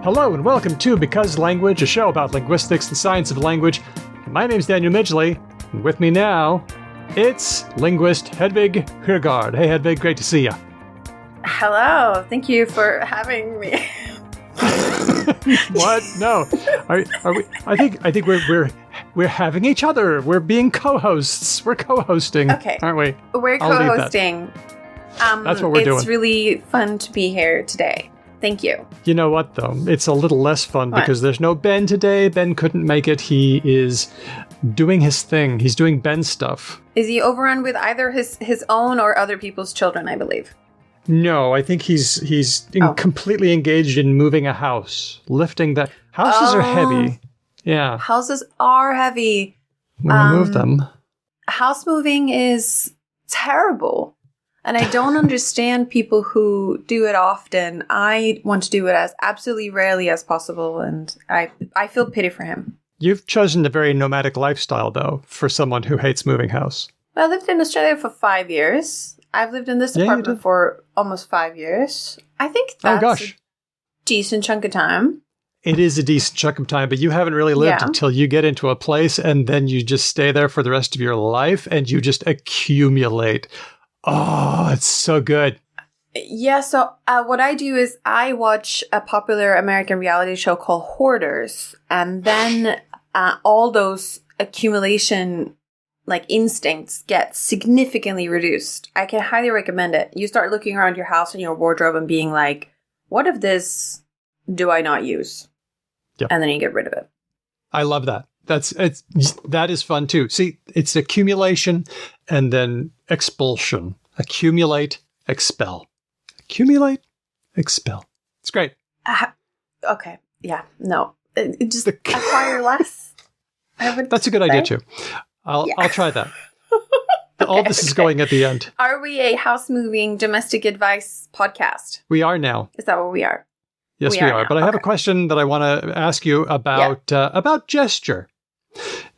Hello and welcome to Because Language, a show about linguistics and science of language. My name's Daniel Midgley, and with me now, it's linguist Hedvig Hurgard. Hey Hedvig, great to see you. Hello, thank you for having me. What? No. Are we? I think we're having each other. We're being co-hosts. We're co-hosting. Okay. Aren't we? We're co-hosting. That's what we're doing. It's really fun to be here today. Thank you. You know what, though? It's a little less fun because there's no Ben today. Ben couldn't make it. He is doing his thing. He's doing Ben stuff. Is he overrun with either his own or other people's children, I believe? No, I think he's completely engaged in moving a house. Lifting the... Houses are heavy. Yeah. Houses are heavy. When you move them. House moving is terrible. And I don't understand people who do it often. I want to do it as absolutely rarely as possible, and I feel pity for him. You've chosen a very nomadic lifestyle, though, for someone who hates moving house. Well, I lived in Australia for 5 years. I've lived in this apartment for almost 5 years. I think that's a decent chunk of time. It is a decent chunk of time, but you haven't really lived until you get into a place, and then you just stay there for the rest of your life, and you just accumulate. Oh, it's so good. Yeah, so what I do is I watch a popular American reality show called Hoarders, and then all those accumulation instincts get significantly reduced. I can highly recommend it. You start looking around your house and your wardrobe and being like, what of this do I not use? Yep. And then you get rid of it. I love that. That is fun too. See, it's accumulation and then expulsion. Accumulate, expel. Accumulate, expel. It's great. Okay. Yeah. No. Just acquire less. That's a good idea too. I'll try that. All this is going at the end. Are we a house moving domestic advice podcast? We are now. Is that what we are? Yes, we are. But I have a question that I want to ask you about gesture.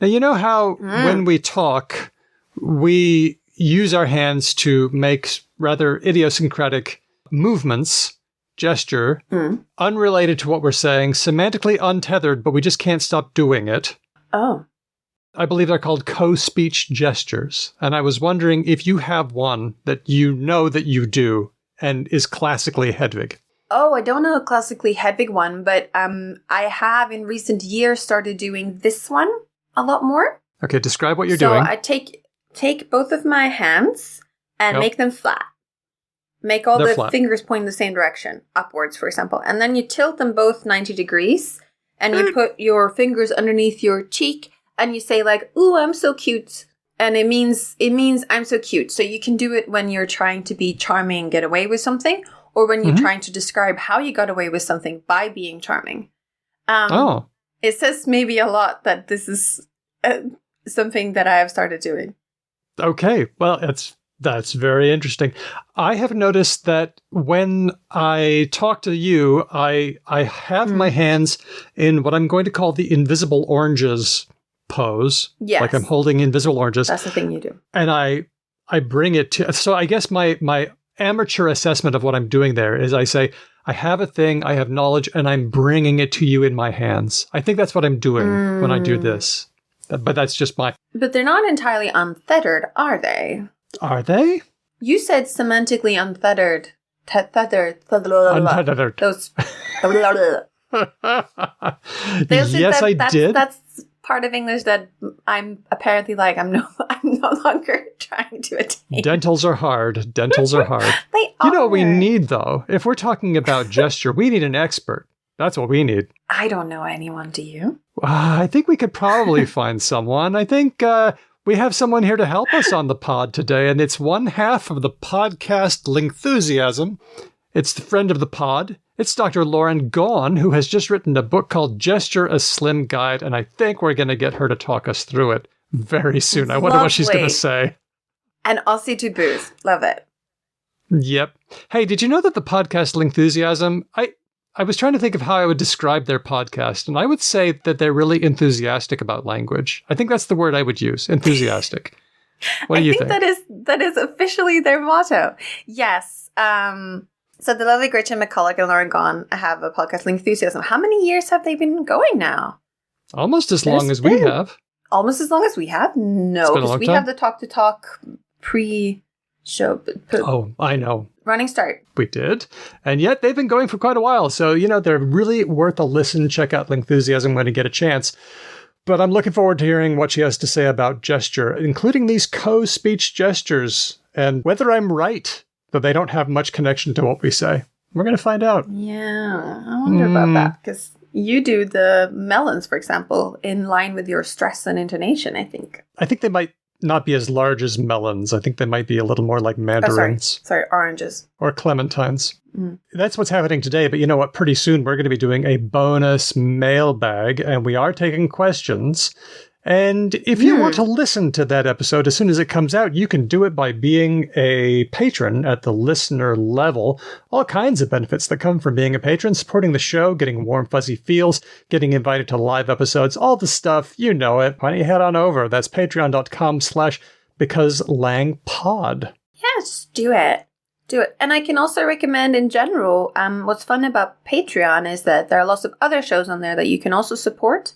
Now, you know how when we talk, we use our hands to make rather idiosyncratic movements, gesture, unrelated to what we're saying, semantically untethered, but we just can't stop doing it. Oh. I believe they're called co-speech gestures. And I was wondering if you have one that you know that you do and is classically Hedvig. Oh, I don't know a classically Hedvig one, but I have in recent years started doing this one a lot more. Okay, describe what you're doing. So I take both of my hands and make them flat. Make all the fingers point in the same direction, upwards, for example. And then you tilt them both 90 degrees, and you put your fingers underneath your cheek, and you say ooh, I'm so cute. And it means I'm so cute. So you can do it when you're trying to be charming and get away with something, or when you're trying to describe how you got away with something by being charming. It says maybe a lot that this is something that I have started doing. Okay, well, that's very interesting. I have noticed that when I talk to you, I have my hands in what I'm going to call the invisible oranges pose. Yes. Like I'm holding invisible oranges. That's the thing you do. And I bring it to... So I guess my amateur assessment of what I'm doing there is I say, I have a thing, I have knowledge, and I'm bringing it to you in my hands. I think that's what I'm doing when I do this. But that's just my... But they're not entirely unfettered, are they? Are they? You said semantically unfettered. Untethered. Those... Yes, I did. That's part of English that I'm apparently I'm no longer trying to attain. Dentals are hard. Dentals are hard. They are. You know what we need, though? If we're talking about gesture, we need an expert. That's what we need. I don't know anyone, do you? I think we could probably find someone. I think we have someone here to help us on the pod today, and it's one half of the podcast Lingthusiasm. It's the friend of the pod. It's Dr. Lauren Gawne, who has just written a book called Gesture, A Slim Guide, and I think we're going to get her to talk us through it very soon. I wonder what she's going to say. And Aussie to booze. Love it. Yep. Hey, did you know that the podcast Lingthusiasm, I was trying to think of how I would describe their podcast, and I would say that they're really enthusiastic about language. I think that's the word I would use, enthusiastic. What do you think? That is officially their motto. Yes. So the lovely Gretchen McCulloch and Lauren Gawne have a podcast, Enthusiasm. How many years have they been going now? Almost as long as we have. Almost as long as we have? No, because we have the Talk to Talk pre-show. Oh, I know. Running start. We did. And yet they've been going for quite a while. So, they're really worth a listen. Check out Enthusiasm when you get a chance. But I'm looking forward to hearing what she has to say about gesture, including these co-speech gestures, and whether I'm right that they don't have much connection to what we say. We're going to find out. Yeah, I wonder about that, because you do the melons, for example, in line with your stress and intonation, I think. I think they might not be as large as melons. I think they might be a little more like mandarins. Sorry, oranges. Or clementines. That's what's happening today, but you know what? Pretty soon we're going to be doing a bonus mailbag, and we are taking questions. And if you want to listen to that episode as soon as it comes out, you can do it by being a patron at the listener level. All kinds of benefits that come from being a patron, supporting the show, getting warm, fuzzy feels, getting invited to live episodes, all the stuff. You know it. Why don't you head on over? That's patreon.com/becauselangpod. Yeah, just do it. Do it. And I can also recommend in general, what's fun about Patreon is that there are lots of other shows on there that you can also support.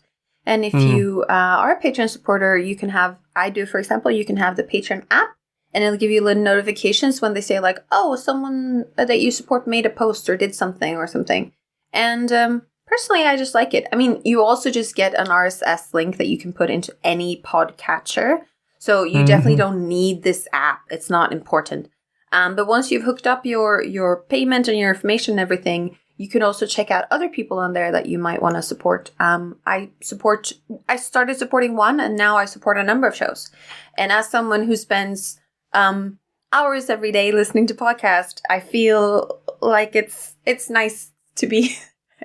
And if you are a Patreon supporter, you can have, for example, you can have the Patreon app, and it'll give you little notifications when they say like, oh, someone that you support made a post or did something or something. And personally, I just like it. I mean, you also just get an RSS link that you can put into any podcatcher. So you definitely don't need this app. It's not important. But once you've hooked up your payment and your information and everything, you can also check out other people on there that you might want to support. I started supporting one, and now I support a number of shows. And as someone who spends hours every day listening to podcasts, I feel like it's nice to be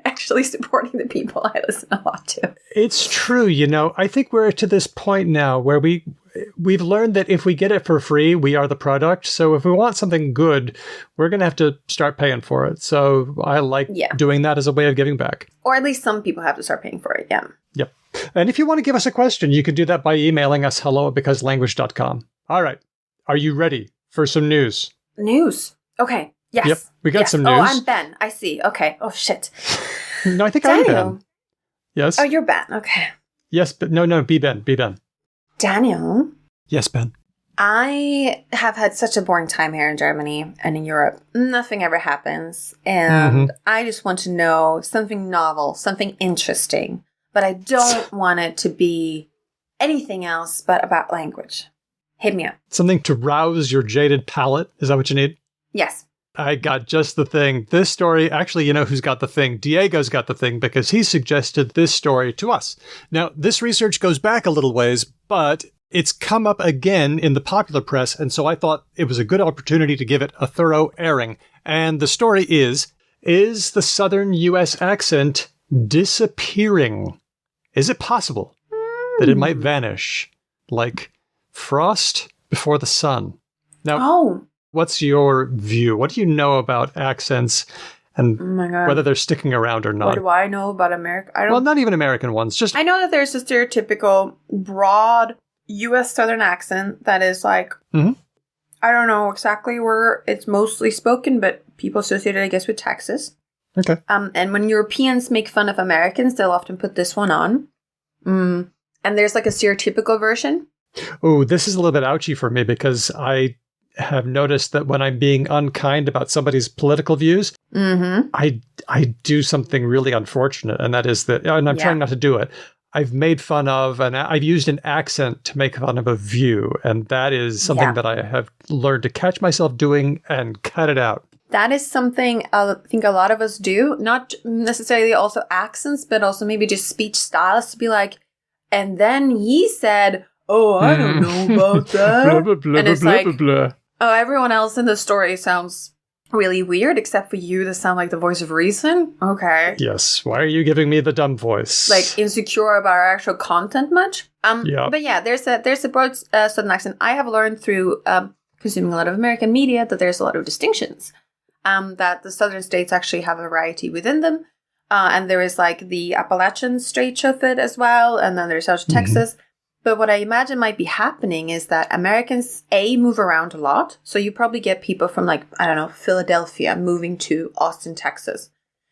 actually supporting the people I listen a lot to. It's true. I think we're to this point now where we've learned that if we get it for free, we are the product. So if we want something good, we're going to have to start paying for it. So I like doing that as a way of giving back. Or at least some people have to start paying for it, yeah. Yep. And if you want to give us a question, you can do that by emailing us hello@becauselanguage.com. All right. Are you ready for some news? News. Okay. Yes. Yep. We got some news. Oh, I'm Ben. I see. Okay. Oh, shit. No, I think Daniel. I'm Ben. Yes. Oh, you're Ben. Okay. Yes, but no, be Ben. Be Ben. Daniel. Yes, Ben. I have had such a boring time here in Germany and in Europe. Nothing ever happens. And I just want to know something novel, something interesting. But I don't want it to be anything else but about language. Hit me up. Something to rouse your jaded palate. Is that what you need? Yes. I got just the thing. This story, actually, you know who's got the thing? Diego's got the thing because he suggested this story to us. Now, this research goes back a little ways, but it's come up again in the popular press, and so I thought it was a good opportunity to give it a thorough airing. And the story is the Southern U.S. accent disappearing? Is it possible that it might vanish like frost before the sun? Now, what's your view? What do you know about accents and whether they're sticking around or not? What do I know about America? Well, not even American ones. Just I know that there's a stereotypical broad U.S. Southern accent that is like, I don't know exactly where it's mostly spoken, but people associate it, I guess, with Texas. Okay. And when Europeans make fun of Americans, they'll often put this one on. And there's like a stereotypical version. Oh, this is a little bit ouchy for me because I have noticed that when I'm being unkind about somebody's political views, I do something really unfortunate, and that is that, and I'm trying not to do it. I've made fun of, and I've used an accent to make fun of a view, and that is something that I have learned to catch myself doing and cut it out. That is something I think a lot of us do, not necessarily also accents, but also maybe just speech styles to be like, and then he said, oh, I don't know about that. Blah, blah, blah, and it's blah, like, blah, blah. Oh, everyone else in the story sounds really weird, except for you that sound like the voice of reason. Okay. Yes. Why are you giving me the dumb voice? Like insecure about our actual content much? But yeah, there's a broad Southern accent. I have learned through consuming a lot of American media that there's a lot of distinctions. That the Southern states actually have a variety within them. And there is like the Appalachian stretch of it as well. And then there's South Texas. But what I imagine might be happening is that Americans, move around a lot. So you probably get people from like, I don't know, Philadelphia moving to Austin, Texas,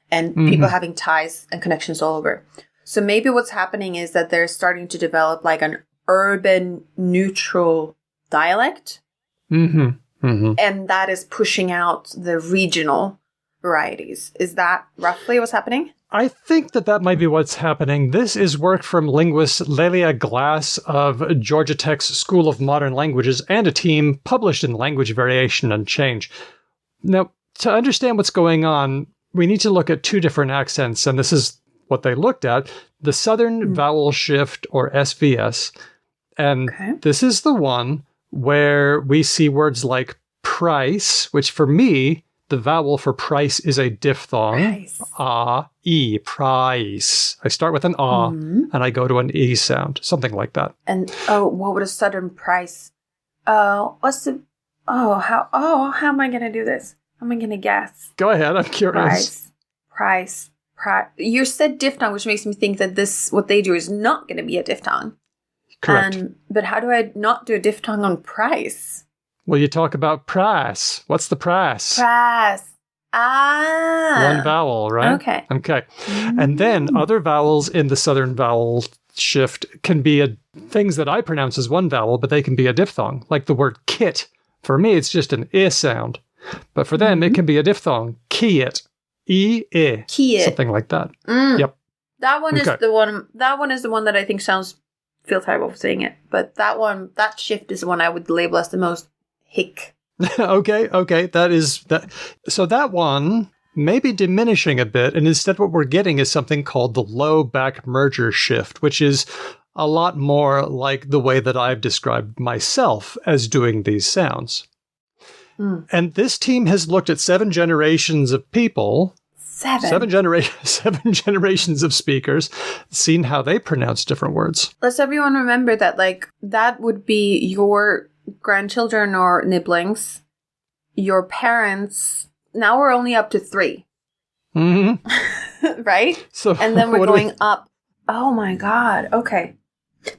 and people having ties and connections all over. So maybe what's happening is that they're starting to develop like an urban neutral dialect. And that is pushing out the regional varieties. Is that roughly what's happening? I think that might be what's happening. This is work from linguist Lelia Glass of Georgia Tech's School of Modern Languages and a team published in Language Variation and Change. Now, to understand what's going on, we need to look at two different accents, and this is what they looked at, the Southern Vowel Shift, or SVS. And this is the one where we see words like price, which for me, the vowel for price is a diphthong. Price. E, price. I start with an and I go to an E sound, something like that. And, what would a Southern price? How am I going to do this? How am I going to guess? Go ahead, I'm curious. Price. You said diphthong, which makes me think that what they do is not going to be a diphthong. Correct. But how do I not do a diphthong on price? Well, you talk about price. What's the price? Price. One vowel, right? Okay. And then other vowels in the Southern Vowel Shift can be things that I pronounce as one vowel, but they can be a diphthong. Like the word kit. For me, it's just an I sound. But for them, it can be a diphthong. Kit. E-I. Kit. Something like that. Yep. That one is the one. That one is the one that I think feel terrible for saying it. But that shift is the one I would label as the most hick. Okay. That. So that one may be diminishing a bit, and instead what we're getting is something called the low back merger shift, which is a lot more like the way that I've described myself as doing these sounds. And this team has looked at 7 generations of people. Seven generations of speakers, seen how they pronounce different words. Let's everyone remember that, like, that would be your grandchildren or nibblings, your parents. Now we're only up to 3. Right? So, and then we're going up. Oh my God. Okay.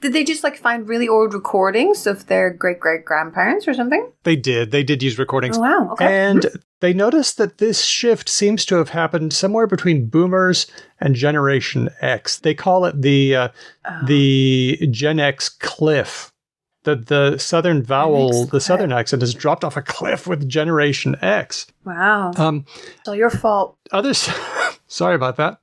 Did they just, like, find really old recordings of their great-great-grandparents or something? They did use recordings. Oh, wow. Okay. And they noticed that this shift seems to have happened somewhere between boomers and Generation X. They call it the Gen X cliff. The Southern vowel, the Southern accent has dropped off a cliff with Generation X. Wow. So your fault. Sorry about that.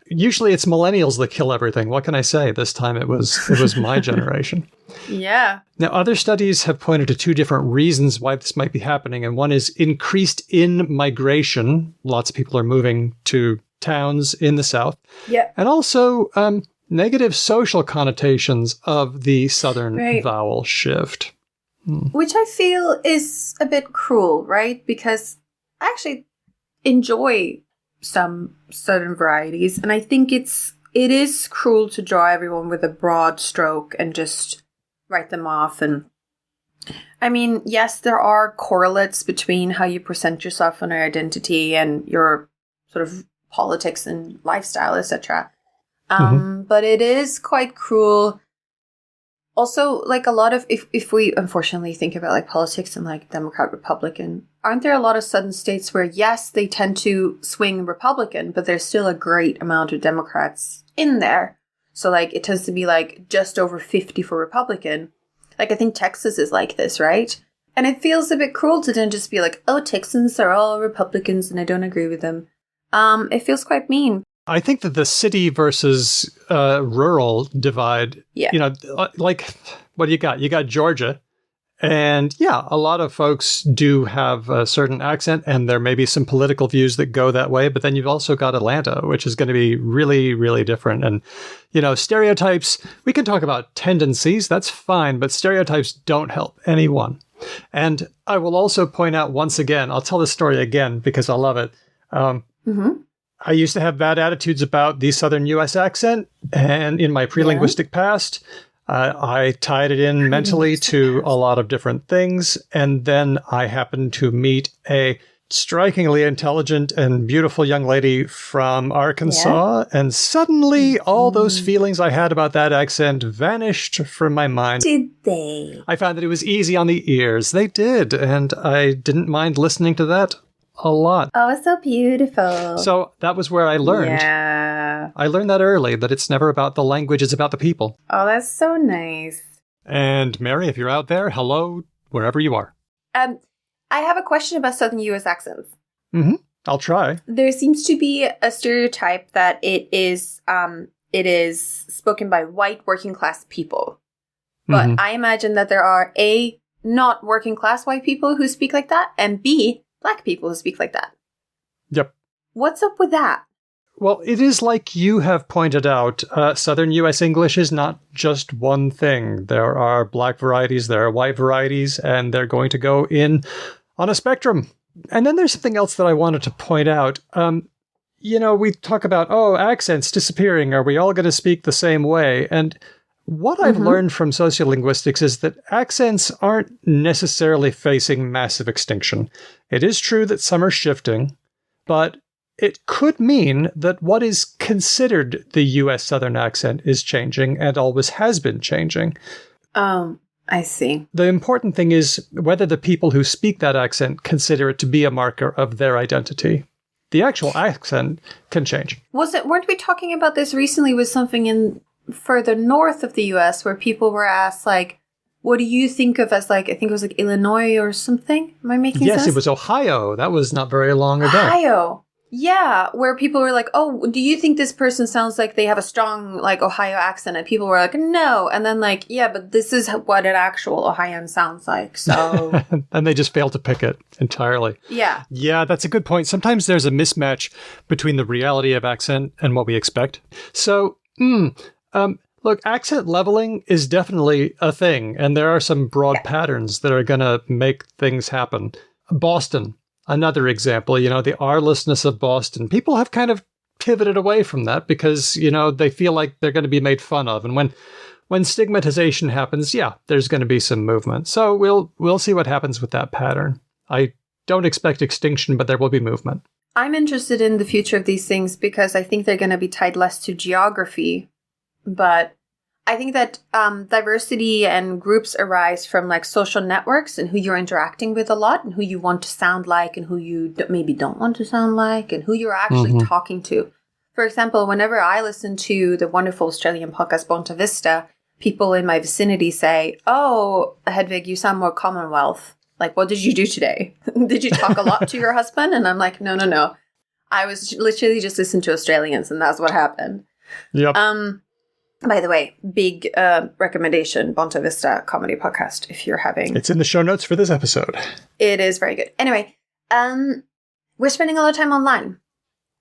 Usually it's millennials that kill everything. What can I say? This time it was my generation. Yeah. Now, other studies have pointed to 2 different reasons why this might be happening. And one is increased in-migration. Lots of people are moving to towns in the South. Yeah. And also negative social connotations of the Southern vowel shift. Which I feel is a bit cruel, right? Because I actually enjoy some Southern varieties, and I think it is cruel to draw everyone with a broad stroke and just write them off. And I mean, yes, there are correlates between how you present yourself and your identity and your sort of politics and lifestyle, etc. But it is quite cruel. Also, like, a lot of, if we unfortunately think about, like, politics and, like, Democrat, Republican, aren't there a lot of southern states where, yes, they tend to swing Republican, but there's still a great amount of Democrats in there. So, like, it tends to be, like, just over 50 for Republican. Like, I think Texas is like this, right? And it feels a bit cruel to then just be like, oh, Texans are all Republicans and I don't agree with them. It feels quite mean. I think that the city versus rural divide, like, what do you got? You got Georgia. And yeah, a lot of folks do have a certain accent, and there may be some political views that go that way. But then you've also got Atlanta, which is going to be really, really different. And, stereotypes, we can talk about tendencies. That's fine. But stereotypes don't help anyone. And I will also point out once again, I'll tell this story again because I love it. I used to have bad attitudes about the Southern U.S. accent, and in my pre-linguistic past, I tied it in mentally to a lot of different things, and then I happened to meet a strikingly intelligent and beautiful young lady from Arkansas, and suddenly all those feelings I had about that accent vanished from my mind. Did they? I found that it was easy on the ears. They did, and I didn't mind listening to that a lot. Oh, it's so beautiful. So that was where I learned. Yeah. I learned that early, that it's never about the language, it's about the people. Oh, that's so nice. And Mary, if you're out there, hello, wherever you are. I have a question about Southern U.S. accents. Mm-hmm. I'll try. There seems to be a stereotype that it is spoken by white working class people. But I imagine that there are A, not working class white people who speak like that, and B, black people who speak like that. Yep. What's up with that? Well, it is like you have pointed out, Southern U.S. English is not just one thing. There are black varieties, there are white varieties, and they're going to go in on a spectrum. And then there's something else that I wanted to point out. We talk about, accents disappearing. Are we all going to speak the same way? And what I've learned from sociolinguistics is that accents aren't necessarily facing massive extinction. It is true that some are shifting, but it could mean that what is considered the U.S. Southern accent is changing and always has been changing. I see. The important thing is whether the people who speak that accent consider it to be a marker of their identity. The actual accent can change. Weren't we talking about this recently with something in further north of the U.S. where people were asked, like, what do you think of as, like, I think it was like Illinois or something? Am I making sense? Yes, it was Ohio. That was not very long ago. Ohio. Yeah, where people were like, oh, do you think this person sounds like they have a strong, like, Ohio accent? And people were like, no. And then, like, yeah, but this is what an actual Ohioan sounds like, so... And they just failed to pick it entirely. Yeah. Yeah, that's a good point. Sometimes there's a mismatch between the reality of accent and what we expect. So, look, accent leveling is definitely a thing, and there are some broad patterns that are going to make things happen. Boston. Another example, the R-lessness of Boston. People have kind of pivoted away from that because, they feel like they're going to be made fun of. And when stigmatization happens, there's going to be some movement. So we'll see what happens with that pattern. I don't expect extinction, but there will be movement. I'm interested in the future of these things because I think they're going to be tied less to geography. But I think that diversity and groups arise from like social networks and who you're interacting with a lot and who you want to sound like and who you maybe don't want to sound like and who you're actually talking to. For example, whenever I listen to the wonderful Australian podcast Bonta Vista, people in my vicinity say, oh, Hedvig, you sound more Commonwealth. Like, what did you do today? Did you talk a lot to your husband? And I'm like, no. I was literally just listening to Australians and that's what happened. Yep. By the way, big recommendation, Bonta Vista comedy podcast, if you're having... It's in the show notes for this episode. It is very good. Anyway, we're spending a lot of time online.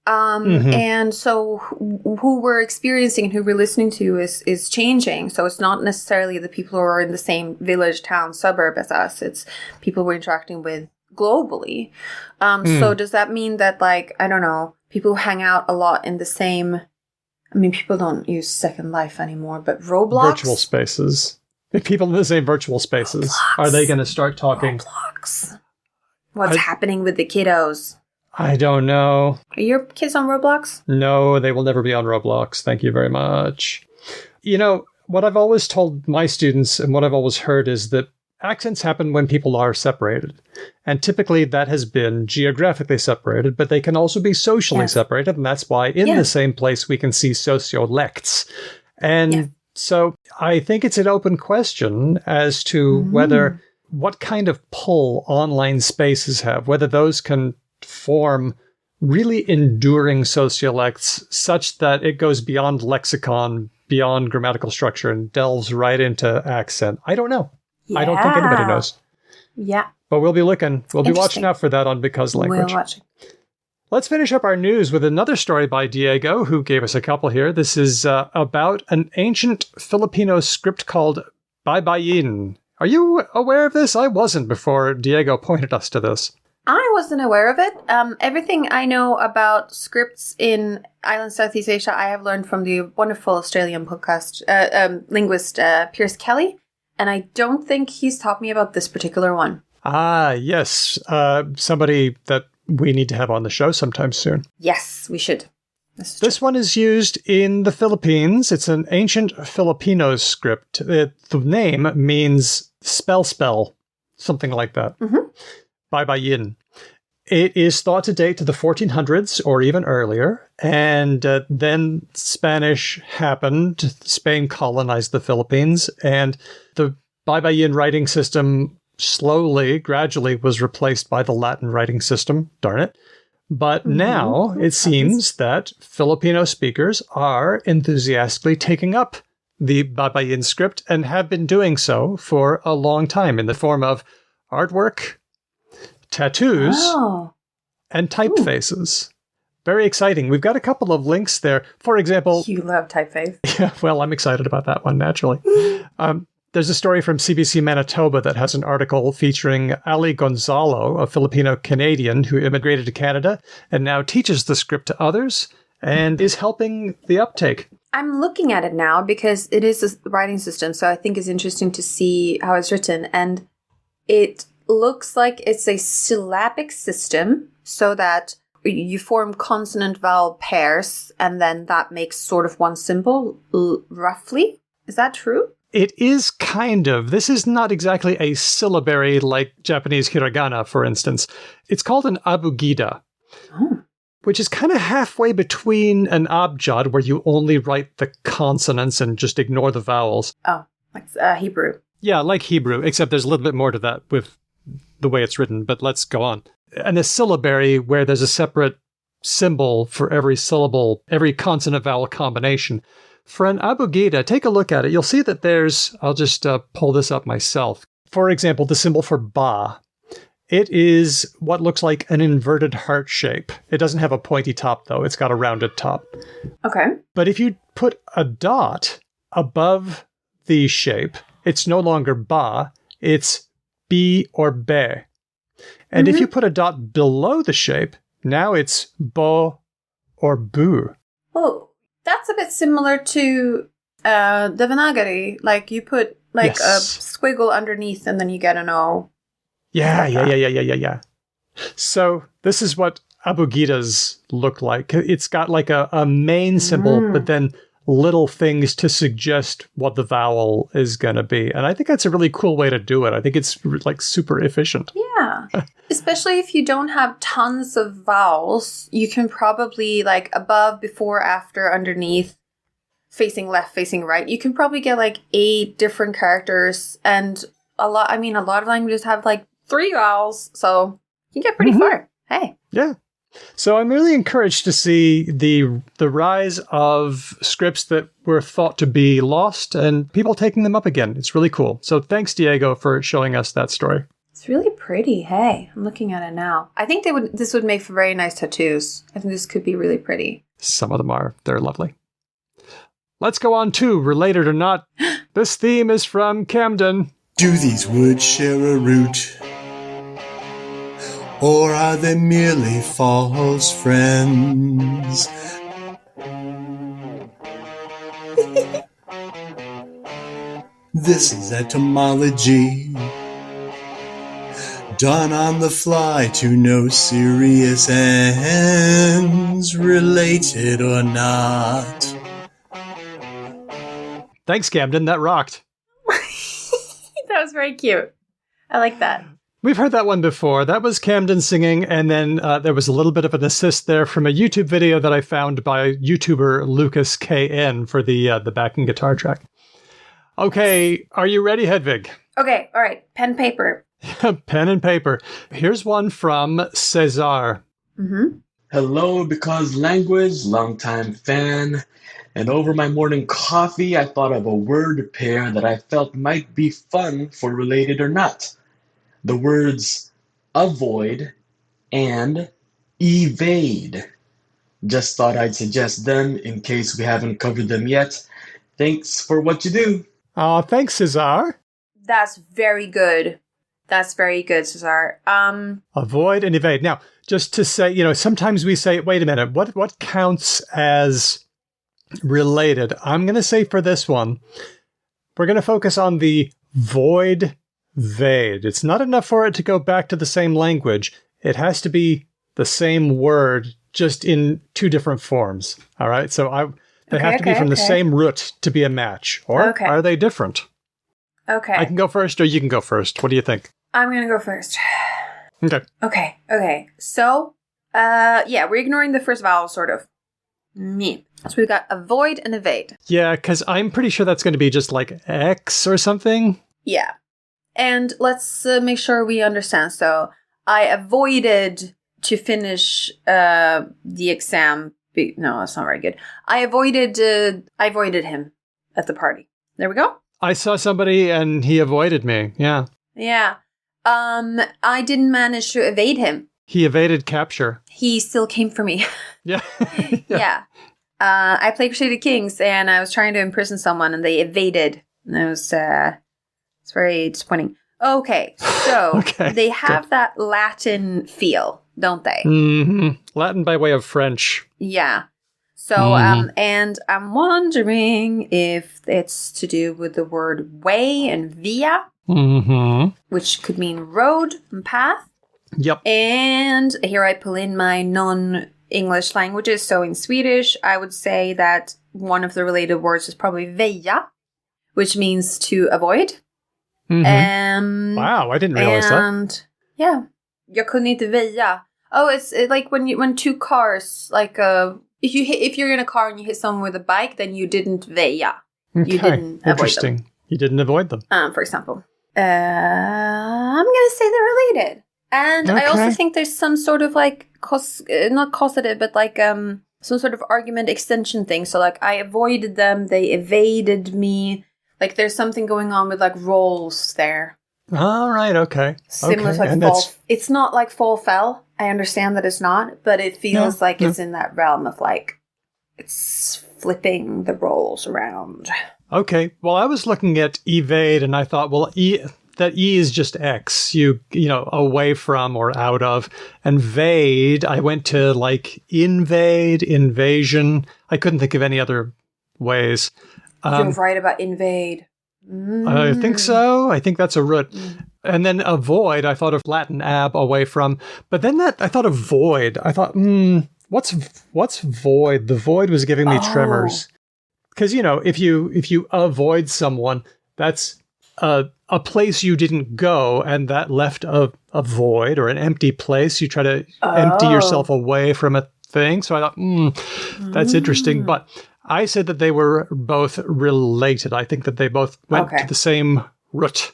And so who we're experiencing and who we're listening to is changing. So it's not necessarily the people who are in the same village, town, suburb as us. It's people we're interacting with globally. So does that mean that, like, I don't know, people who hang out a lot in the same... I mean, people don't use Second Life anymore, but Roblox? Virtual spaces. If people in the same virtual spaces, are they going to start talking? Roblox. What's happening with the kiddos? I don't know. Are your kids on Roblox? No, they will never be on Roblox. Thank you very much. What I've always told my students and what I've always heard is that accents happen when people are separated. And typically that has been geographically separated, but they can also be socially separated. And that's why in the same place we can see sociolects. And so I think it's an open question as to whether what kind of pull online spaces have, whether those can form really enduring sociolects such that it goes beyond lexicon, beyond grammatical structure, and delves right into accent. I don't know. I don't think anybody knows. Yeah. But we'll be looking. We'll be watching out for that on Because Language. We're watching. Let's finish up our news with another story by Diego, who gave us a couple here. This is about an ancient Filipino script called Baybayin. Are you aware of this? I wasn't before Diego pointed us to this. I wasn't aware of it. Everything I know about scripts in Island Southeast Asia, I have learned from the wonderful Australian podcast linguist Pierce Kelly. And I don't think he's taught me about this particular one. Ah, yes. Somebody that we need to have on the show sometime soon. Yes, we should. This one is used in the Philippines. It's an ancient Filipino script. The name means spell, something like that. Baybayin. It is thought to date to the 1400s or even earlier. And then Spanish happened. Spain colonized the Philippines. And the Baybayin writing system gradually was replaced by the Latin writing system. Darn it. But now it seems that Filipino speakers are enthusiastically taking up the Baybayin script and have been doing so for a long time in the form of artwork, tattoos, and typefaces. Very exciting. We've got a couple of links there. For example... You love typeface. Yeah, well, I'm excited about that one, naturally. There's a story from CBC Manitoba that has an article featuring Ali Gonzalo, a Filipino-Canadian who immigrated to Canada and now teaches the script to others and is helping the uptake. I'm looking at it now because it is a writing system, so I think it's interesting to see how it's written. And it looks like it's a syllabic system so that you form consonant-vowel pairs and then that makes sort of one symbol, roughly. Is that true? It is kind of. This is not exactly a syllabary like Japanese hiragana, for instance. It's called an abugida, which is kind of halfway between an abjad, where you only write the consonants and just ignore the vowels. Oh, like Hebrew. Yeah, like Hebrew, except there's a little bit more to that with the way it's written, but let's go on. And a syllabary where there's a separate symbol for every syllable, every consonant-vowel combination. For an abugida, take a look at it. You'll see that there's, I'll just pull this up myself. For example, the symbol for ba. It is what looks like an inverted heart shape. It doesn't have a pointy top, though. It's got a rounded top. Okay. But if you put a dot above the shape, it's no longer ba, it's bi or be. And if you put a dot below the shape, now it's bo or bu. Oh. That's a bit similar to Devanagari. Like you put a squiggle underneath and then you get an O. Yeah. So this is what abugidas look like. It's got like a main symbol, but then little things to suggest what the vowel is going to be. And I think that's a really cool way to do it. I think it's like super efficient. Yeah. Especially if you don't have tons of vowels, you can probably like above, before, after, underneath, facing left, facing right. You can probably get like 8 different characters and a lot of languages have like 3 vowels. So you can get pretty far. Hey. Yeah. So I'm really encouraged to see the rise of scripts that were thought to be lost and people taking them up again. It's really cool. So thanks, Diego, for showing us that story. It's really pretty. Hey, I'm looking at it now. I think this would make for very nice tattoos. I think this could be really pretty. Some of them are. They're lovely. Let's go on to Related or Not. This theme is from Camden. Do these words share a root? Or are they merely false friends? This is etymology, done on the fly to no serious ends, related or not. Thanks, Camden. That rocked. That was very cute. I like that. We've heard that one before. That was Camden singing, and then there was a little bit of an assist there from a YouTube video that I found by YouTuber Lucas KN for the backing guitar track. Okay, are you ready, Hedvig? Okay, all right. Pen, paper. Pen and paper. Here's one from Cesar. Hello, Because Language, longtime fan. And over my morning coffee, I thought of a word pair that I felt might be fun for Related or Not. The words avoid and evade. Just thought I'd suggest them in case we haven't covered them yet. Thanks for what you do. Thanks, Cesar. That's very good. That's very good, Cesar. Avoid and evade. Now, just to say, sometimes we say, wait a minute, what counts as related? I'm going to say for this one, we're going to focus on the void vade. It's not enough for it to go back to the same language. It has to be the same word, just in two different forms. All right. So they have to be from the same root to be a match. Or are they different? Okay. I can go first or you can go first. What do you think? I'm going to go first. Okay. Okay. So, we're ignoring the first vowel, sort of. Me. So we've got avoid and evade. Yeah, because I'm pretty sure that's going to be just like X or something. Yeah. And let's make sure we understand. So I avoided to finish the exam. No, that's not very good. I avoided him at the party. There we go. I saw somebody and he avoided me. Yeah. Yeah. I didn't manage to evade him. He evaded capture. He still came for me. Yeah. Yeah. I played Crusader Kings and I was trying to imprison someone and they evaded. And it was it's very disappointing. Okay, so they have that Latin feel, don't they? Mm-hmm. Latin by way of French. Yeah. So, and I'm wondering if it's to do with the word way and via, which could mean road and path. Yep. And here I pull in my non-English languages. So in Swedish, I would say that one of the related words is probably väja, which means to avoid. Mm-hmm. Wow, I didn't realize that. Yeah, jag kunde inte väja. Oh, it's like when two cars, like if you're in a car and you hit someone with a bike, then you didn't väja. Okay. You didn't avoid them. You didn't avoid them. For example. I'm gonna say they're related. And I also think there's some sort of like not causative, but like some sort of argument extension thing. So like I avoided them, they evaded me. Like there's something going on with like roles there. All right, okay. Similar to like fall. It's not like fall fell. I understand that it's not, but it feels like it's in that realm of like it's flipping the roles around. Okay. Well, I was looking at evade and I thought, well, that E is just X, you know, away from or out of. And vade, I went to like invade, invasion. I couldn't think of any other ways. You're right about invade. I think so. I think that's a root. And then avoid, I thought of Latin ab, away from. But then I thought of void. I thought, what's void? The void was giving me tremors. Because, you know, if you avoid someone, that's a place you didn't go, and that left a void or an empty place. You try to empty yourself away from a thing. So I thought, that's interesting. But I said that they were both related. I think that they both went to the same root.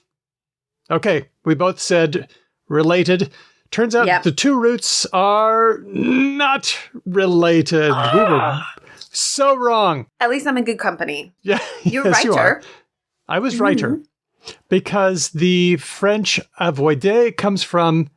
Okay, we both said related. Turns out the two roots are not related. We were so wrong. At least I'm in good company. Yeah, You're right, you are. I was righter. Because the French avoider comes from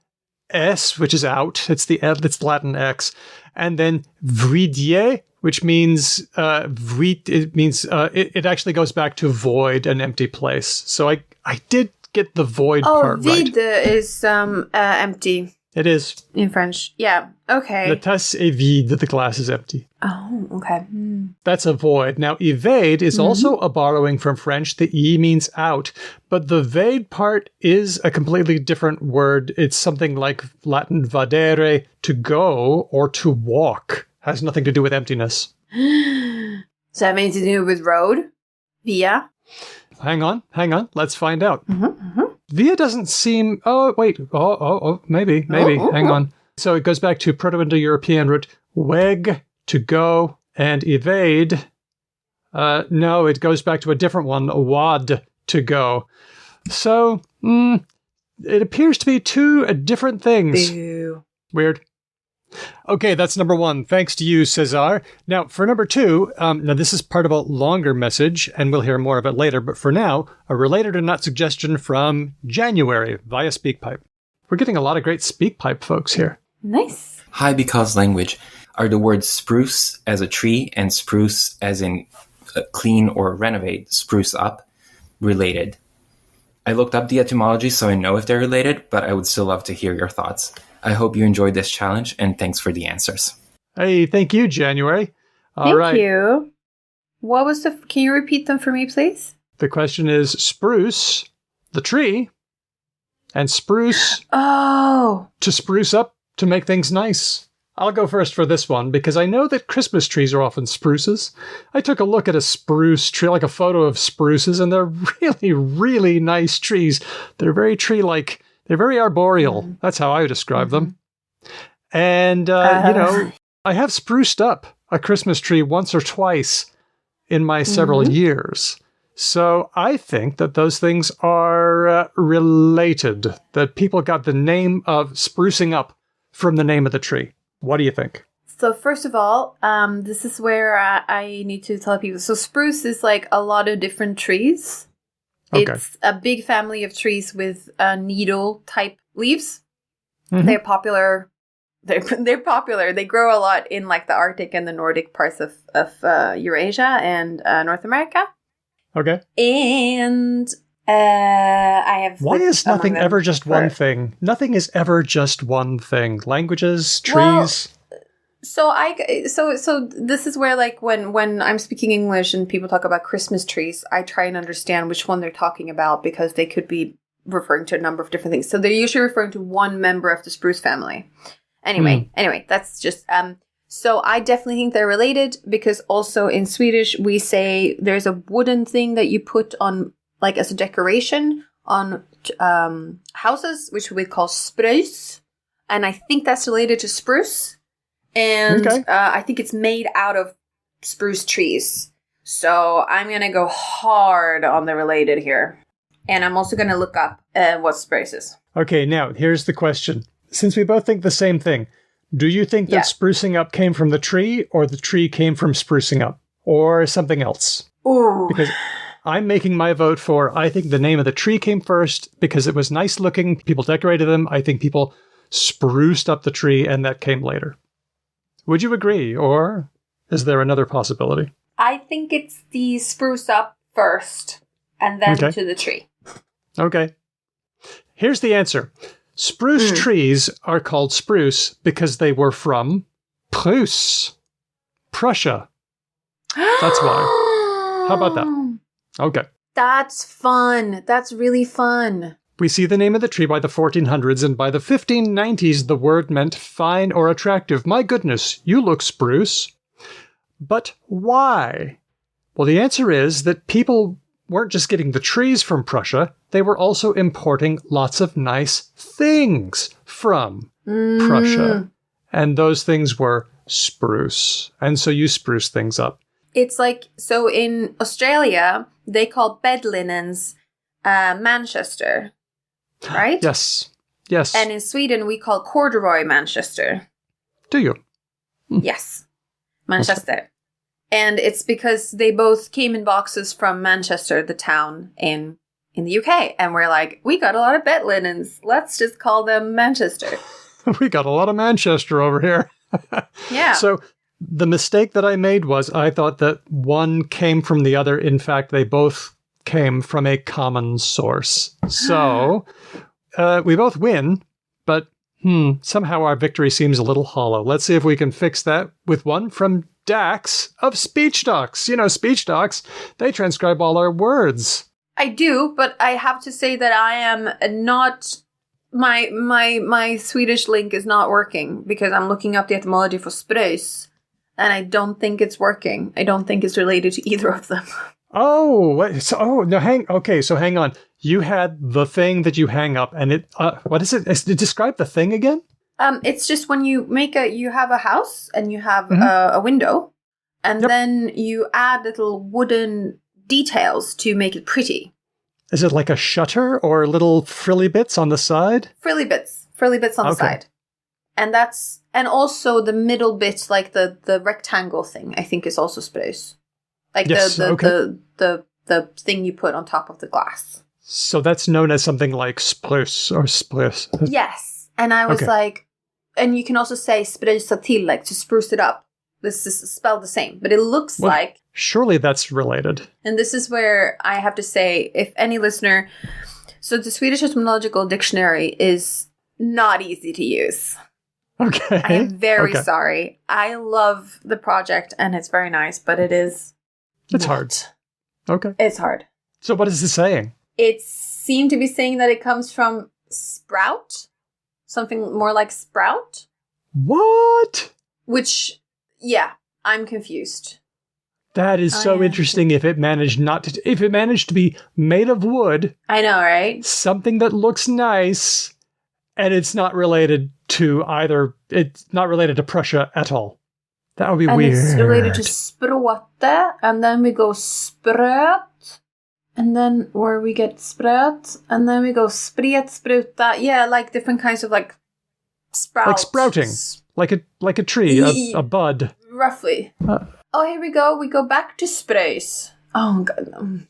S, which is out. It's it's Latin X. And then vridier, which means it actually goes back to void, an empty place. So I did get the void part right. Vide is empty. It is. In French. Yeah. Okay. La tasse est vide, the glass is empty. Oh, okay. That's a void. Now, evade is also a borrowing from French. The E means out. But the vade part is a completely different word. It's something like Latin vadere, to go or to walk. Has nothing to do with emptiness. So that means to do with road? Via? Hang on. Let's find out. Via doesn't seem... Oh, wait. Maybe. Hang on. So it goes back to Proto-Indo-European root weg, to go, and evade. No, it goes back to a different one, wad, to go. So, it appears to be two different things. Ew. Weird. Okay, that's number one. Thanks to you, Cesar. Now, for number two, now this is part of a longer message, and we'll hear more of it later, but for now, a related or not suggestion from January via SpeakPipe. We're getting a lot of great SpeakPipe folks here. Nice. Hi, because language. Are the words spruce as a tree and spruce as in clean or renovate, spruce up, related? I looked up the etymology so I know if they're related, but I would still love to hear your thoughts. I hope you enjoyed this challenge, and thanks for the answers. Hey, thank you, January. Thank you. What was can you repeat them for me, please? The question is spruce, the tree, and spruce. Oh. To spruce up to make things nice. I'll go first for this one because I know that Christmas trees are often spruces. I took a look at a spruce tree, like a photo of spruces, and they're really, really nice trees. They're very tree-like. They're very arboreal. That's how I would describe them. And, I have spruced up a Christmas tree once or twice in my several years. So I think that those things are related, that people got the name of sprucing up from the name of the tree. What do you think? So first of all, this is where I need to tell people. So spruce is like a lot of different trees. Okay. It's a big family of trees with needle-type leaves. They're popular. They're popular. They grow a lot in like the Arctic and the Nordic parts of Eurasia and North America. Okay. And I have... Why is nothing ever just one thing? Nothing is ever just one thing. Languages, trees... So this is where, like, when I'm speaking English and people talk about Christmas trees, I try and understand which one they're talking about because they could be referring to a number of different things. So they're usually referring to one member of the spruce family. Anyway, that's just... So I definitely think they're related because also in Swedish we say there's a wooden thing that you put on, like, as a decoration on houses, which we call spruce, and I think that's related to spruce, and I think it's made out of spruce trees. So I'm gonna go hard on the related here, and I'm also gonna look up what spruce is. Okay, now here's the question: since we both think the same thing. Do you think that sprucing up came from the tree, or the tree came from sprucing up, or something else? Ooh. Because I'm making my vote for, I think the name of the tree came first because it was nice looking. People decorated them. I think people spruced up the tree, and that came later. Would you agree, or is there another possibility? I think it's the spruce up first, and then to the tree. Okay. Here's the answer. Spruce trees are called spruce because they were from Prusse, Prussia. That's why. How about that? Okay. That's fun. That's really fun. We see the name of the tree by the 1400s, and by the 1590s, the word meant fine or attractive. My goodness, you look spruce. But why? Well, the answer is that people weren't just getting the trees from Prussia, they were also importing lots of nice things from Prussia. And those things were spruce. And so you spruce things up. It's like, so in Australia, they call bed linens Manchester, right? Yes. And in Sweden, we call corduroy Manchester. Do you? Yes. Manchester. And it's because they both came in boxes from Manchester, the town in the UK. And we're like, we got a lot of bed linens. Let's just call them Manchester. We got a lot of Manchester over here. Yeah. So the mistake that I made was I thought that one came from the other. In fact, they both came from a common source. So we both win, but somehow our victory seems a little hollow. Let's see if we can fix that with one from Dax of Speech Docs. You know, Speech Docs, they transcribe all our words. I do, but I have to say that I am not... My Swedish link is not working because I'm looking up the etymology for spruce, and I don't think it's working. I don't think it's related to either of them. Hang on. You had the thing that you hang up, and it, what is it? Describe the thing again? It's just when you you have a house and you have a window, and then you add little wooden details to make it pretty. Is it like a shutter or little frilly bits on the side? Frilly bits on the side. And also the middle bits, like the rectangle thing, I think is also spruce. Like the thing you put on top of the glass. So that's known as something like spruce or spruce. Yes. And I was like, and you can also say sprusa till, like to spruce it up. This is spelled the same, but it looks like... Surely that's related. And this is where I have to say, if any listener... So the Swedish Etymological Dictionary is not easy to use. Okay. I am very sorry. I love the project, and it's very nice, but it is... It's hard. Okay. It's hard. So what is it saying? It seemed to be saying that it comes from sprout. Something more like sprout. What? Which, yeah, I'm confused. That is so interesting. If it managed to be made of wood, I know, right? Something that looks nice, and it's not related to either. It's not related to Prussia at all. That would be weird. And it's related to språte, and then we go spröt, and then where we get spröt, and then we go spret, spruta. Yeah, like different kinds of like sprouts. Like sprouting, like a tree, a bud. Roughly. Oh, here we go. We go back to sprays. Oh, God.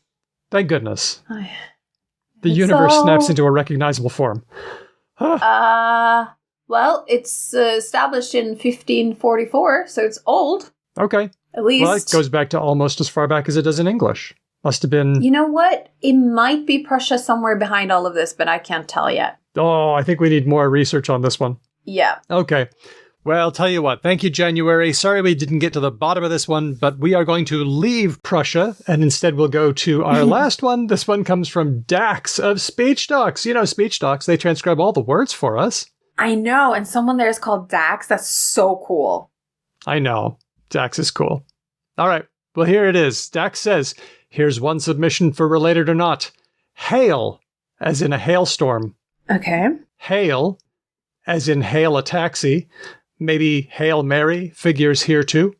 Thank goodness. The universe snaps into a recognizable form. Well, it's established in 1544, so it's old. Okay. At least. Well, it goes back to almost as far back as it does in English. Must have been... You know what? It might be Prussia somewhere behind all of this, but I can't tell yet. Oh, I think we need more research on this one. Yeah. Okay. Well, tell you what. Thank you, January. Sorry we didn't get to the bottom of this one, but we are going to leave Prussia, and instead we'll go to our last one. This one comes from Dax of Speech Docs. You know, Speech Docs, they transcribe all the words for us. I know, and someone there is called Dax. That's so cool. I know. Dax is cool. All right. Well, here it is. Dax says, here's one submission for Related or Not. Hail, as in a hailstorm. Okay. Hail, as in hail a taxi. Maybe Hail Mary figures here too.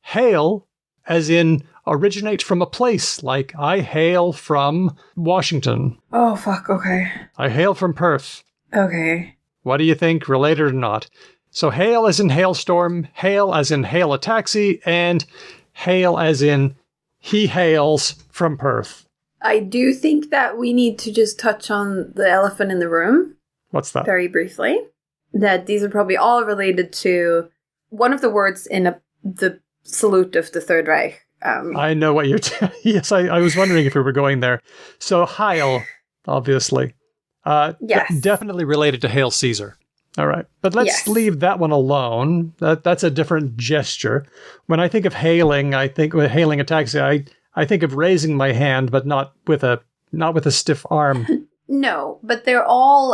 Hail, as in originate from a place, like I hail from Washington. Oh, fuck, okay. I hail from Perth. Okay. What do you think, related or not? So hail as in hailstorm, hail as in hail a taxi, and hail as in he hails from Perth. I do think that we need to just touch on the elephant in the room. What's that? Very briefly. That these are probably all related to one of the words in the salute of the Third Reich. I know what you're... Yes, I was wondering if we were going there. So Heil, obviously. Yes. Definitely related to Hail Caesar. All right. But let's leave that one alone. That's a different gesture. When I think of hailing, I think with hailing a taxi, I think of raising my hand, but not with a stiff arm. No, but they're all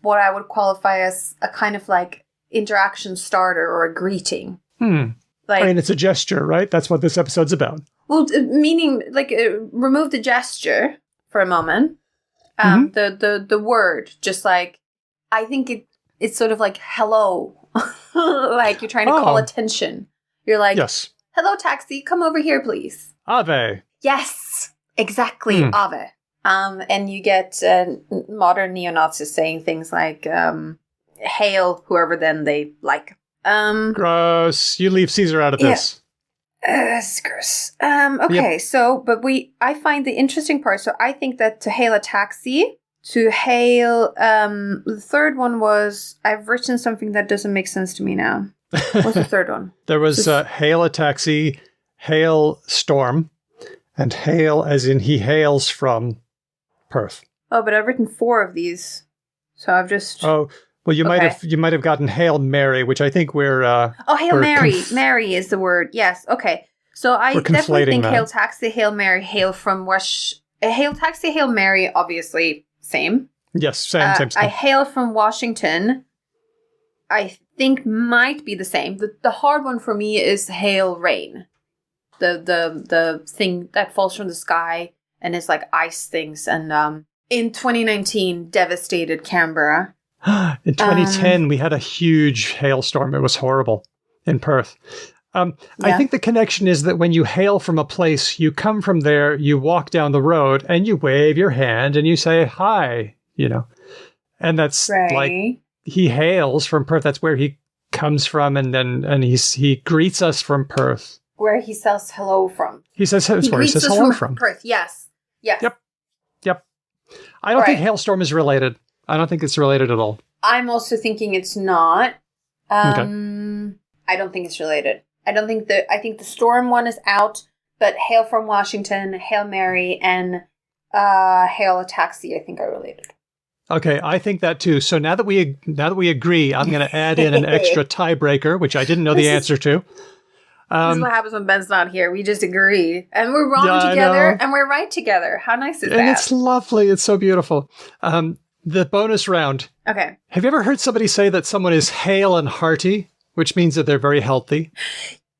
what I would qualify as a kind of like interaction starter or a greeting. Like, I mean, it's a gesture, right? That's what this episode's about. Well, meaning like remove the gesture for a moment. The word, just like I think it's sort of like hello, like you're trying to call attention. You're like, yes, hello, taxi, come over here, please. Ave. Yes, exactly, Ave. And you get modern neo-Nazis saying things like, hail whoever then they like. Gross. You leave Caesar out of this. It's gross. Okay, so, but I find the interesting part, so I think that to hail a taxi, to hail, the third one was, I've written something that doesn't make sense to me now. What's the third one? There was hail a taxi, hail storm, and hail as in he hails from Perth. Oh, but I've written 4 of these, so I've just... Oh, well, you might have gotten Hail Mary, which I think we're... Hail Mary. Mary is the word. Yes, okay. So I definitely think that. Hail Taxi, Hail Mary, Hail from Hail Taxi, Hail Mary, obviously, same. Yes, same. I hail from Washington, I think might be the same. The hard one for me is Hail Rain. The thing that falls from the sky and is like ice things. And in 2019, devastated Canberra. In 2010, we had a huge hailstorm. It was horrible in Perth. I think the connection is that when you hail from a place, you come from there, you walk down the road, and you wave your hand, and you say, hi, And that's like, he hails from Perth. That's where he comes from, and he greets us from Perth. Where he says hello from. He says hello from. Perth, yes. Yep. I don't think hailstorm is related. I don't think it's related at all. I'm also thinking it's not. Okay. I don't think it's related. I think the storm one is out, but Hail from Washington, Hail Mary, and Hail a Taxi, I think are related. Okay, I think that too. So now that we agree, I'm going to add in an extra tiebreaker, which I didn't know the answer to. This is what happens when Ben's not here. We just agree. And we're wrong together, and we're right together. How nice is that? And it's lovely. It's so beautiful. The bonus round. Okay. Have you ever heard somebody say that someone is hale and hearty, which means that they're very healthy?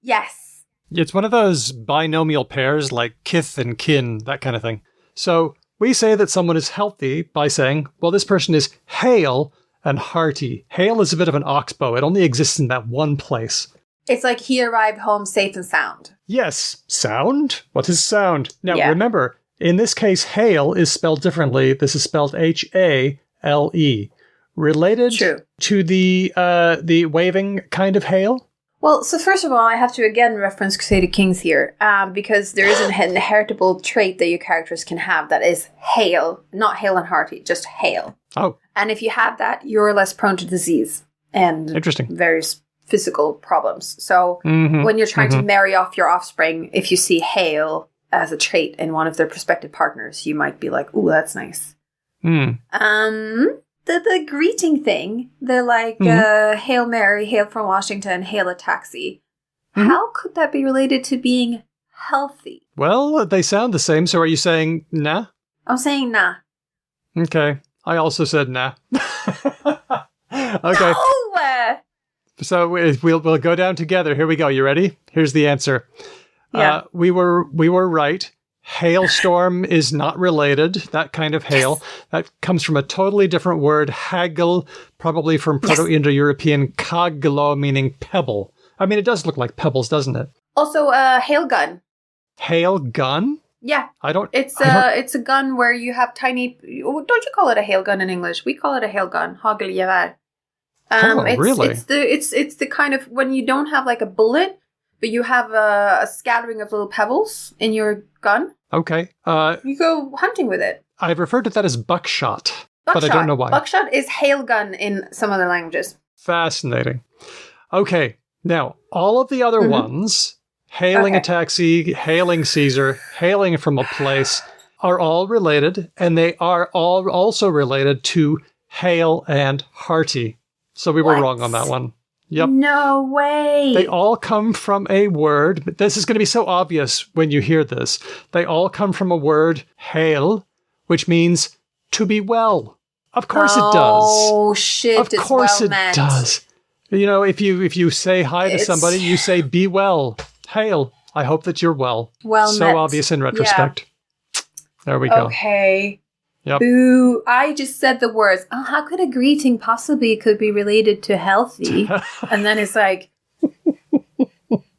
Yes. It's one of those binomial pairs like kith and kin, that kind of thing. So we say that someone is healthy by saying, well, this person is hale and hearty. Hale is a bit of an oxbow. It only exists in that one place. It's like he arrived home safe and sound. Yes. Sound? What is sound? Now, remember, in this case, hale is spelled differently. This is spelled Hale. Related to the waving kind of hale? Well, so first of all, I have to again reference Crusader Kings here, because there is an inheritable trait that your characters can have that is hale, not hale and hearty, just hale. Oh. And if you have that, you're less prone to disease and various physical problems. So when you're trying to marry off your offspring, if you see hale as a trait in one of their prospective partners, you might be like, ooh, that's nice. The greeting thing, the Hail Mary, hail from Washington, hail a taxi. How could that be related to being healthy? Well, they sound the same, so are you saying nah? I'm saying nah. Okay. I also said nah. Okay. No! So we'll go down together. Here we go. You ready? Here's the answer. Yeah. We were right. Hailstorm is not related, that kind of hail. That comes from a totally different word, hagel, probably from Proto-Indo-European kaglo, meaning pebble. I mean, it does look like pebbles, doesn't it? Also, hail gun. Hail gun? Yeah. It's a gun where you have tiny... Don't you call it a hail gun in English? We call it a hail gun, hagelgevär. Really? It's the kind of... When you don't have like a bullet, but you have a scattering of little pebbles in your gun. Okay. You go hunting with it. I've referred to that as buckshot, but I don't know why. Buckshot is hail gun in some other languages. Fascinating. Okay. Now, all of the other ones, hailing a taxi, hailing Caesar, hailing from a place, are all related, and they are all also related to hale and hearty. So we were wrong on that one. Yep. No way. They all come from a word. This is going to be so obvious when you hear this. They all come from a word, hail, which means to be well. Of course it does. Oh, shit. Of course it does. You know, if you say hi to somebody, you say, be well. Hail. I hope that you're well. Well so met. Obvious in retrospect. Yeah. There we go. Okay. Yep. Boo. I just said the words, how could a greeting possibly could be related to healthy? And then it's like,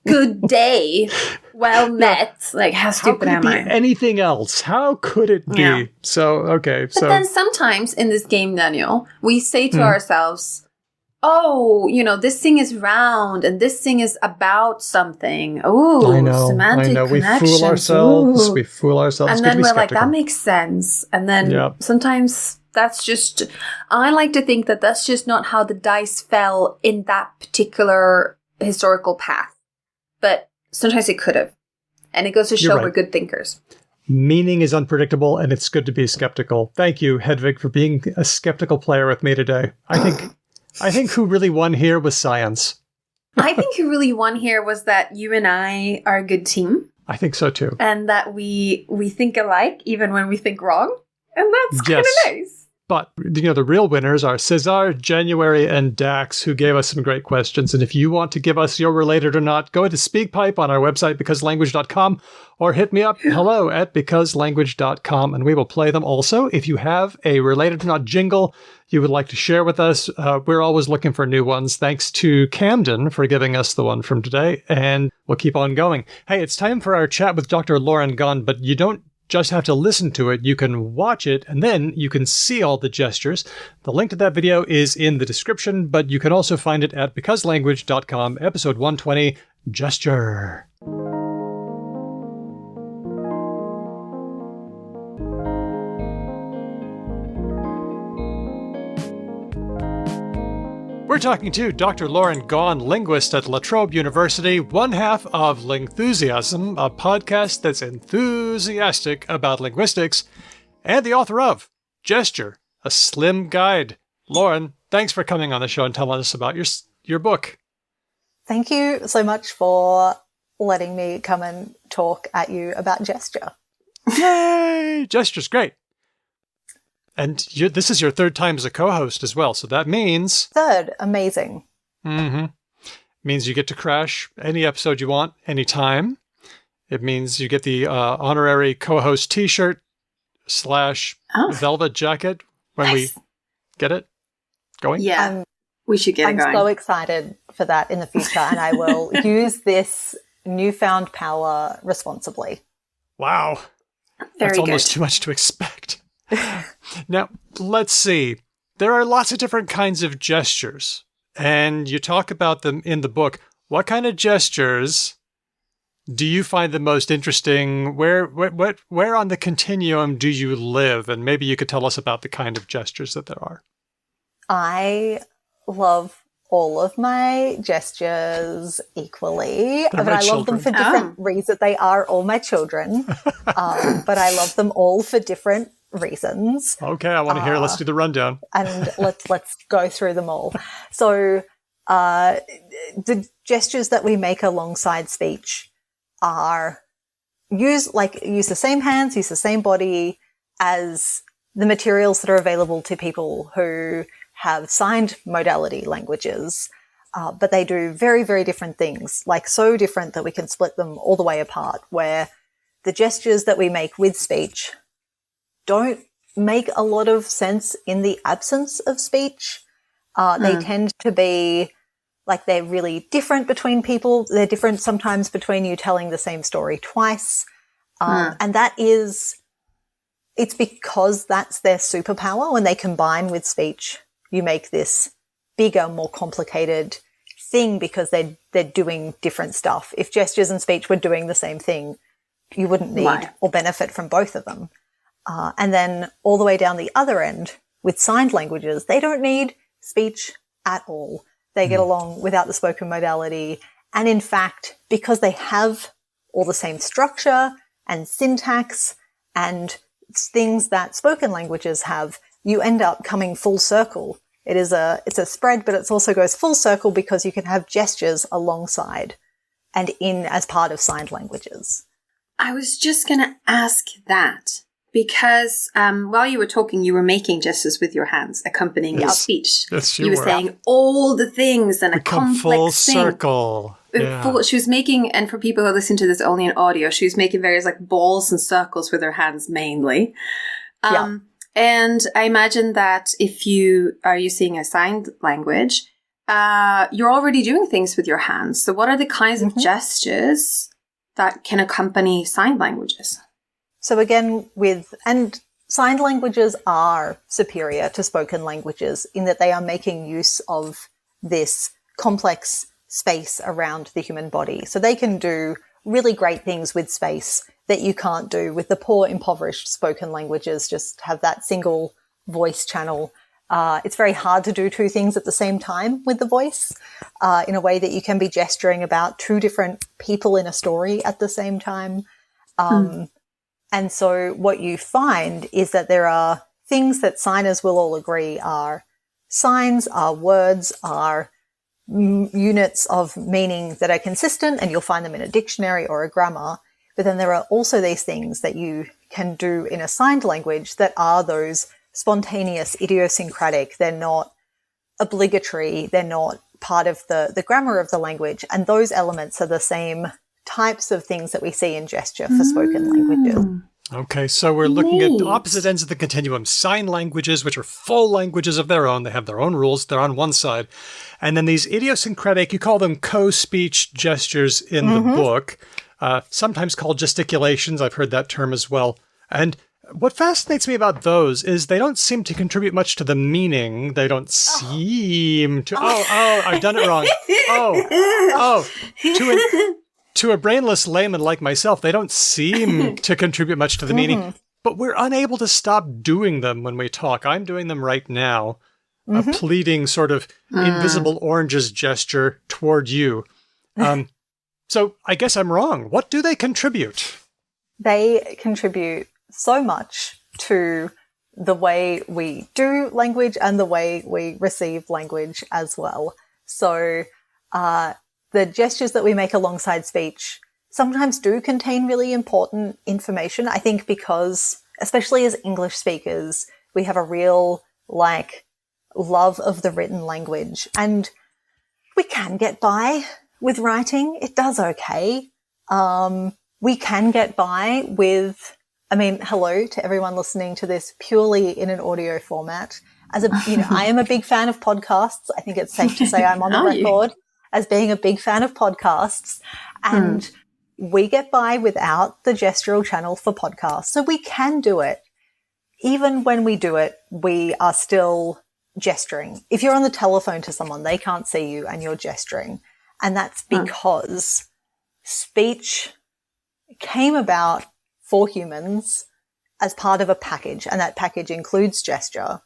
good day. Well met. Like, how stupid am I? Anything else? How could it be? Yeah. So, okay. But then sometimes in this game, Daniel, we say to ourselves, oh, this thing is round and this thing is about something. Oh, semantic We connections. fool ourselves. Ooh. We fool ourselves. And then we're like, that makes sense. And then sometimes that's just, I like to think that that's just not how the dice fell in that particular historical path. But sometimes it could have. And it goes to show we're good thinkers. Meaning is unpredictable, and it's good to be skeptical. Thank you, Hedvig, for being a skeptical player with me today. I think who really won here was science. I think who really won here was that you and I are a good team. I think so too. And that we think alike even when we think wrong. And that's kind of nice. But, the real winners are Cesar, January, and Dax, who gave us some great questions. And if you want to give us your related or not, go to SpeakPipe on our website, becauselanguage.com, or hit me up, hello@becauselanguage.com, and we will play them also. If you have a related or not jingle you would like to share with us, we're always looking for new ones. Thanks to Camden for giving us the one from today, and we'll keep on going. Hey, it's time for our chat with Dr. Lauren Gawne, but you don't just have to listen to it. You can watch it, and then you can see all the gestures. The link to that video is in the description, but you can also find it at becauselanguage.com, episode 120, Gesture. We're talking to Dr. Lauren Gawne, linguist at La Trobe University, one half of Lingthusiasm, a podcast that's enthusiastic about linguistics, and the author of Gesture, a slim guide. Lauren, thanks for coming on the show and telling us about your book. Thank you so much for letting me come and talk at you about gesture. Yay! Gesture's great. And this is your third time as a co-host as well, so that means... Third, amazing. Mm-hmm. Means you get to crash any episode you want, anytime. It means you get the honorary co-host T-shirt / velvet jacket when we get it going. Yeah, we should get it going. I'm so excited for that in the future, and I will use this newfound power responsibly. Wow. That's almost too much to expect. Now, let's see. There are lots of different kinds of gestures, and you talk about them in the book. What kind of gestures do you find the most interesting? Where on the continuum do you live? And maybe you could tell us about the kind of gestures that there are. I love all of my gestures equally, but I love them for different reasons. They are all my children, but I love them all for different reasons. Okay, I want to hear. Let's do the rundown, and let's go through them all. So, the gestures that we make alongside speech are use the same hands, use the same body as the materials that are available to people who have signed modality languages, but they do very, very different things, like so different that we can split them all the way apart, where the gestures that we make with speech don't make a lot of sense in the absence of speech. They tend to be like they're really different between people. They're different sometimes between you telling the same story twice. And it's because that's their superpower. When they combine with speech, you make this bigger, more complicated thing because they're doing different stuff. If gestures and speech were doing the same thing, you wouldn't need or benefit from both of them. And then all the way down the other end with signed languages, they don't need speech at all. They get along without the spoken modality. And in fact, because they have all the same structure and syntax and things that spoken languages have, you end up coming full circle. It's a spread, but it also goes full circle because you can have gestures alongside and in as part of signed languages. I was just going to ask that because while you were talking, you were making gestures with your hands, accompanying your speech. Yes, you were saying all the things and a complex full thing. Circle. Yeah. She was making, and for people who listen to this only in audio, she was making various like balls and circles with her hands mainly. And I imagine that if you are using a signed language, you're already doing things with your hands. So what are the kinds of gestures that can accompany signed languages? So again, and signed languages are superior to spoken languages in that they are making use of this complex space around the human body. So they can do really great things with space that you can't do with the poor, impoverished spoken languages, just have that single voice channel. It's very hard to do two things at the same time with the voice, in a way that you can be gesturing about two different people in a story at the same time. And so what you find is that there are things that signers will all agree are signs, are words, are units of meaning that are consistent, and you'll find them in a dictionary or a grammar. But then there are also these things that you can do in a signed language that are those spontaneous, idiosyncratic. They're not obligatory. They're not part of the grammar of the language. And those elements are the same types of things that we see in gesture for spoken languages. Okay, so we're looking at opposite ends of the continuum. Sign languages, which are full languages of their own. They have their own rules. They're on one side. And then these idiosyncratic, you call them co-speech gestures in the book, sometimes called gesticulations. I've heard that term as well. And what fascinates me about those is they don't seem to contribute much to the meaning. They don't seem to... Oh, I've done it wrong. To a brainless layman like myself, they don't seem to contribute much to the meaning, but we're unable to stop doing them when we talk. I'm doing them right now, a pleading sort of invisible oranges gesture toward you. So I guess I'm wrong. What do they contribute? They contribute so much to the way we do language and the way we receive language as well. So, the gestures that we make alongside speech sometimes do contain really important information. I think because, especially as English speakers, We have a real, like, love of the written language. And we can get by with writing. It does okay. We can get by with, I mean, hello to everyone listening to this purely in an audio format. I am a big fan of podcasts. I think it's safe to say I'm on the record as being a big fan of podcasts. And we get by without the gestural channel for podcasts. So we can do it. Even when we do it, we are still gesturing. If you're on the telephone to someone, they can't see you and you're gesturing. And that's because speech came about for humans as part of a package, and that package includes gesture.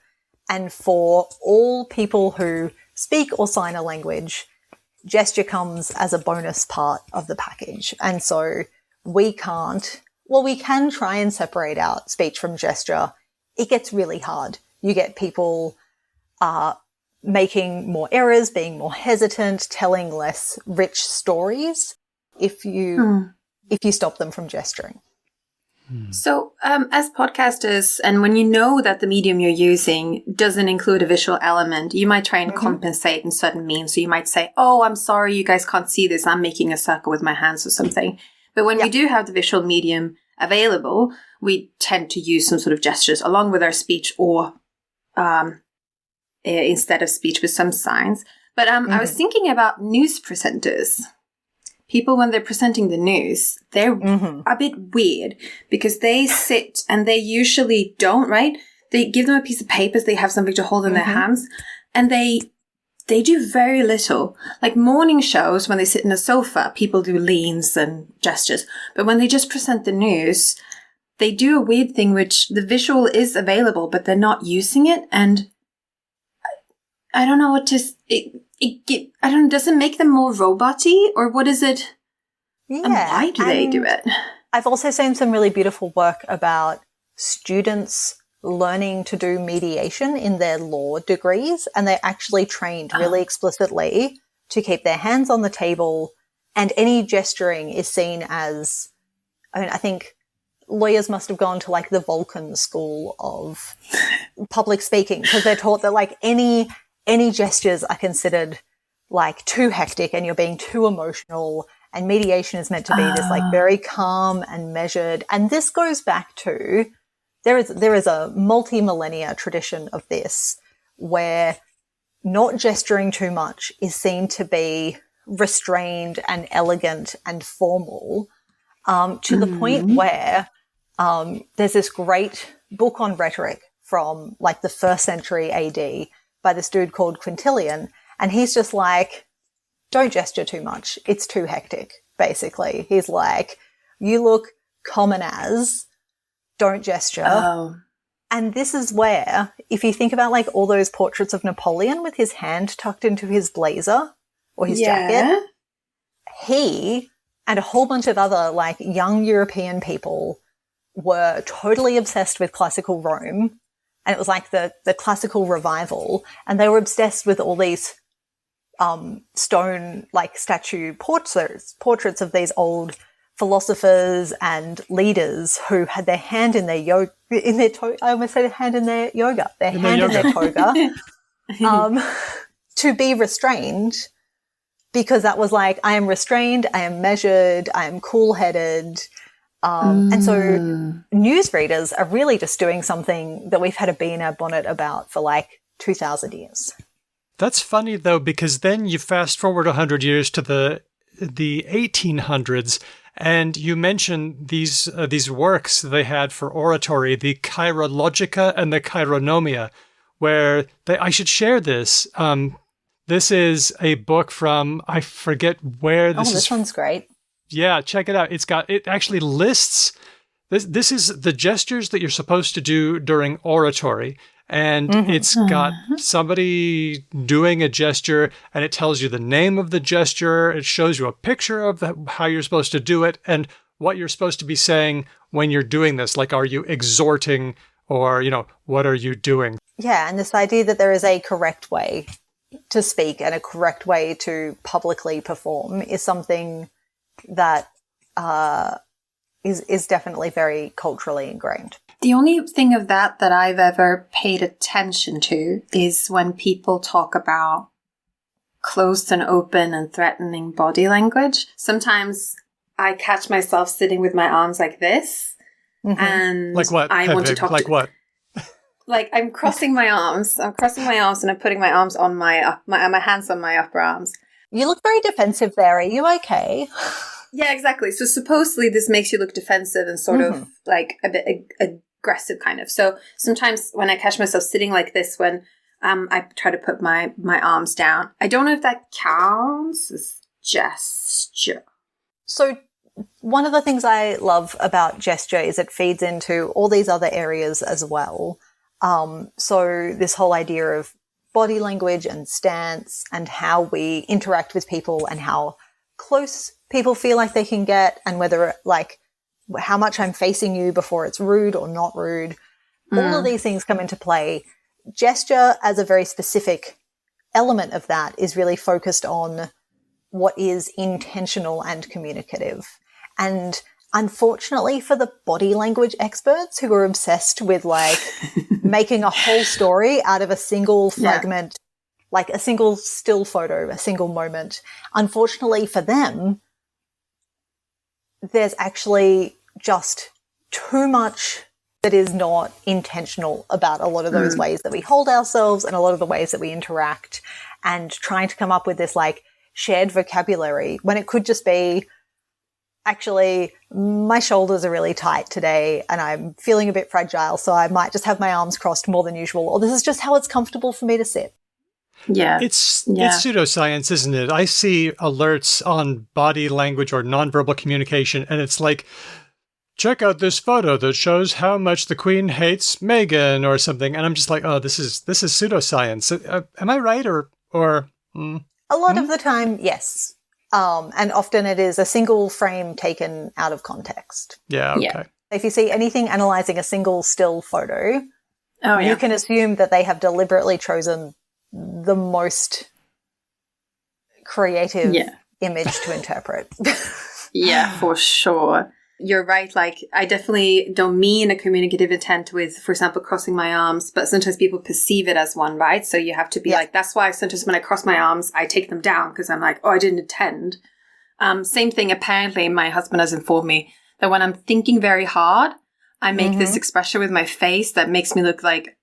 And for all people who speak or sign a language, gesture comes as a bonus part of the package. And so we can try and separate out speech from gesture. It gets really hard. You get people making more errors, being more hesitant, telling less rich stories if you stop them from gesturing. So as podcasters, and when you know that the medium you're using doesn't include a visual element, you might try and compensate in certain means. So you might say, oh, I'm sorry, you guys can't see this. I'm making a circle with my hands or something. But when we do have the visual medium available, we tend to use some sort of gestures along with our speech, or instead of speech with some signs. But I was thinking about news presenters. People, when they're presenting the news, they're a bit weird because they sit and they usually don't, right? They give them a piece of paper, so they have something to hold in their hands, and they do very little. Like morning shows, when they sit in a sofa, people do leans and gestures. But when they just present the news, they do a weird thing, which the visual is available, but they're not using it. And I don't know what to... I don't know, does it make them more robot-y, or what is it? Yeah. And why do they do it? I've also seen some really beautiful work about students learning to do mediation in their law degrees, and they actually trained really explicitly to keep their hands on the table, and any gesturing is seen as, I think lawyers must have gone to like the Vulcan school of public speaking, because they're taught that like any gestures are considered like too hectic and you're being too emotional, and mediation is meant to be this like very calm and measured. And this goes back to, there is a multi-millennia tradition of this where not gesturing too much is seen to be restrained and elegant and formal, to the point where there's this great book on rhetoric from like the 1st century AD by this dude called Quintilian, and he's just like, don't gesture too much. It's too hectic, basically. He's like, you look common as, don't gesture. Oh. And this is where, if you think about like all those portraits of Napoleon with his hand tucked into his blazer or his jacket, he and a whole bunch of other like young European people were totally obsessed with classical Rome. And it was like the classical revival, and they were obsessed with all these stone like statue portraits of these old philosophers and leaders who had their hand in their I almost said hand in their yoga, their hand in their toga, to be restrained, because that was like, I am restrained, I am measured, I am cool-headed. And so newsreaders are really just doing something that we've had a bee in our bonnet about for like 2,000 years. That's funny, though, because then you fast forward 100 years to the 1800s, and you mention these works they had for oratory, the Chirologica and the Chironomia, where I should share this. This is a book from, I forget where this is. This one's great. Yeah, check it out. It actually lists, this is the gestures that you're supposed to do during oratory. And it's got somebody doing a gesture, and it tells you the name of the gesture. It shows you a picture of how you're supposed to do it and what you're supposed to be saying when you're doing this. Like, are you exhorting, or, what are you doing? Yeah, and this idea that there is a correct way to speak and a correct way to publicly perform is something that is definitely very culturally ingrained. The only thing of that I've ever paid attention to is when people talk about closed and open and threatening body language. Sometimes I catch myself sitting with my arms like this, and like what? I want to talk like what? Like I'm crossing my arms. I'm crossing my arms, and I'm putting my arms on my hands on my upper arms. You look very defensive there. Are you okay? Yeah, exactly. So supposedly this makes you look defensive and sort of like a bit aggressive kind of. So sometimes when I catch myself sitting like this, when I try to put my arms down, I don't know if that counts as gesture. So one of the things I love about gesture is it feeds into all these other areas as well. So this whole idea of body language and stance and how we interact with people and how close people feel like they can get, and whether like how much I'm facing you before it's rude or not rude. All of these things come into play. Gesture as a very specific element of that is really focused on what is intentional and communicative. And unfortunately for the body language experts who are obsessed with like making a whole story out of a single fragment, like a single still photo, a single moment, unfortunately for them, there's actually just too much that is not intentional about a lot of those ways that we hold ourselves and a lot of the ways that we interact, and trying to come up with this like shared vocabulary when it could just be, actually, my shoulders are really tight today and I'm feeling a bit fragile, so I might just have my arms crossed more than usual, or this is just how it's comfortable for me to sit. Yeah. It's pseudoscience, isn't it? I see alerts on body language or nonverbal communication, and it's like, check out this photo that shows how much the Queen hates Meghan or something. And I'm just like, oh, this is pseudoscience. Am I right? Or A lot of the time, yes. And often it is a single frame taken out of context. Yeah, okay. Yeah. If you see anything analyzing a single still photo, you can assume that they have deliberately chosen the most creative image to interpret. Yeah, for sure. You're right. Like, I definitely don't mean a communicative intent with, for example, crossing my arms, but sometimes people perceive it as one, right? So you have to be like, that's why sometimes when I cross my arms, I take them down because I'm like, oh, I didn't intend. Same thing. Apparently, my husband has informed me that when I'm thinking very hard, I make this expression with my face that makes me look like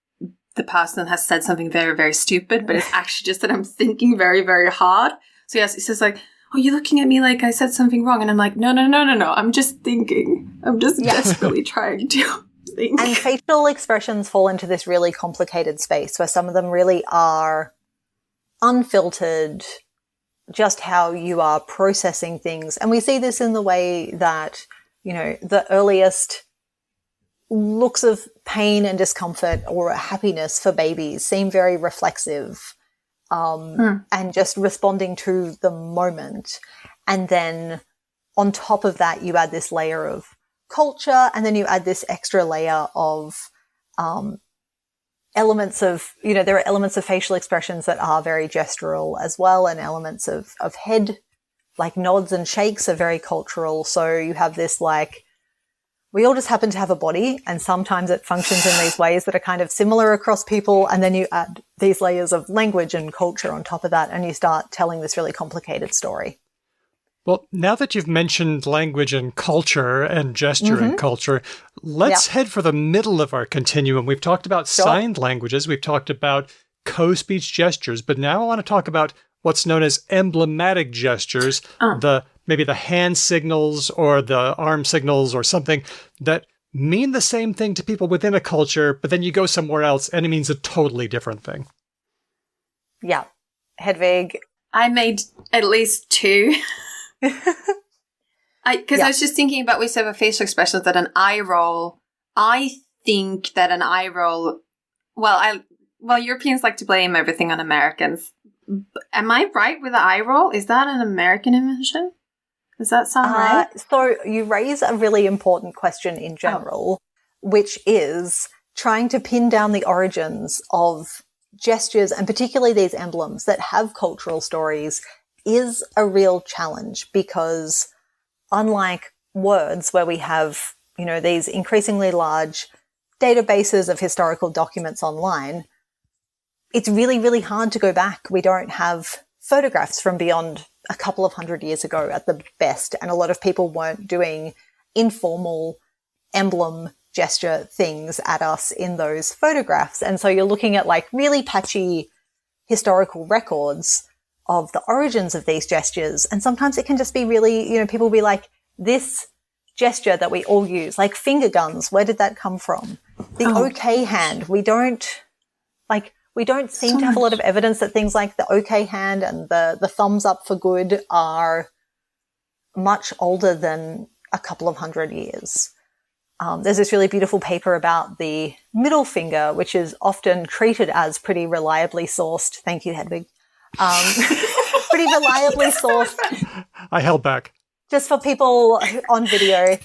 the person has said something very, very stupid, but it's actually just that I'm thinking very, very hard. So yes, it's just like, oh, you're looking at me like I said something wrong. And I'm like, no. I'm just thinking. I'm just desperately trying to think. And facial expressions fall into this really complicated space where some of them really are unfiltered, just how you are processing things. And we see this in the way that, you know, the earliest looks of pain and discomfort or happiness for babies seem very reflexive. And just responding to the moment. And then on top of that, you add this layer of culture, and then you add this extra layer of elements of, you know, there are elements of facial expressions that are very gestural as well, and elements of head, like nods and shakes are very cultural. So you have this like, we all just happen to have a body, and sometimes it functions in these ways that are kind of similar across people. And then you add these layers of language and culture on top of that, and you start telling this really complicated story. Well, now that you've mentioned language and culture and gesture and culture, let's head for the middle of our continuum. We've talked about signed languages. We've talked about co-speech gestures, but now I want to talk about what's known as emblematic gestures, maybe the hand signals or the arm signals or something that mean the same thing to people within a culture, but then you go somewhere else and it means a totally different thing. Yeah. Hedvig. I made at least two. I was just thinking about, we said about facial expressions, that an eye roll, I think that an eye roll, Europeans like to blame everything on Americans. Am I right with the eye roll? Is that an American invention? Does that sound right? So you raise a really important question in general, which is trying to pin down the origins of gestures, and particularly these emblems that have cultural stories, is a real challenge, because unlike words where we have, you know, these increasingly large databases of historical documents online, it's really, really hard to go back. We don't have photographs from beyond a couple of 100 years ago at the best, and a lot of people weren't doing informal emblem gesture things at us in those photographs. And so you're looking at like really patchy historical records of the origins of these gestures. And sometimes it can just be really, people will be like, this gesture that we all use, like finger guns, where did that come from? The okay hand, we don't seem to have a lot of evidence that things like the okay hand and the thumbs up for good are much older than a couple of 100 years. There's this really beautiful paper about the middle finger, which is often treated as pretty reliably sourced. Thank you, Hedwig. Pretty reliably sourced. I held back. Just for people on video.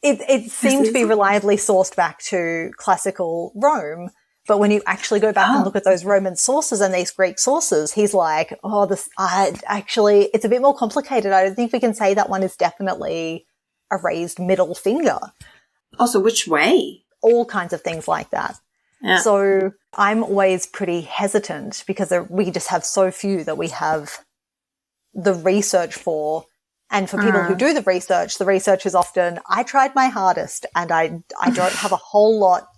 It seemed to be reliably sourced back to classical Rome. But when you actually go back and look at those Roman sources and these Greek sources, he's like, it's a bit more complicated. I don't think we can say that one is definitely a raised middle finger. Also, which way? All kinds of things like that. Yeah. So I'm always pretty hesitant because we just have so few that we have the research for. And for people who do the research is often, I tried my hardest and I don't have a whole lot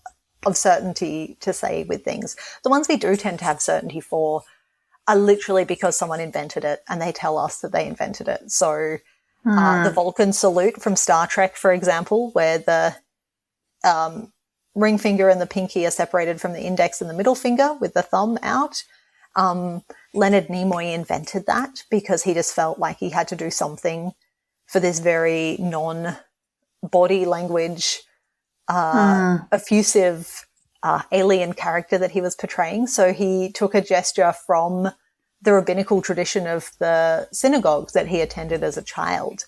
of certainty to say with things. The ones we do tend to have certainty for are literally because someone invented it and they tell us that they invented it. So the Vulcan salute from Star Trek, for example, where the ring finger and the pinky are separated from the index and the middle finger with the thumb out. Leonard Nimoy invented that because he just felt like he had to do something for this very non-body language, effusive alien character that he was portraying. So he took a gesture from the rabbinical tradition of the synagogues that he attended as a child.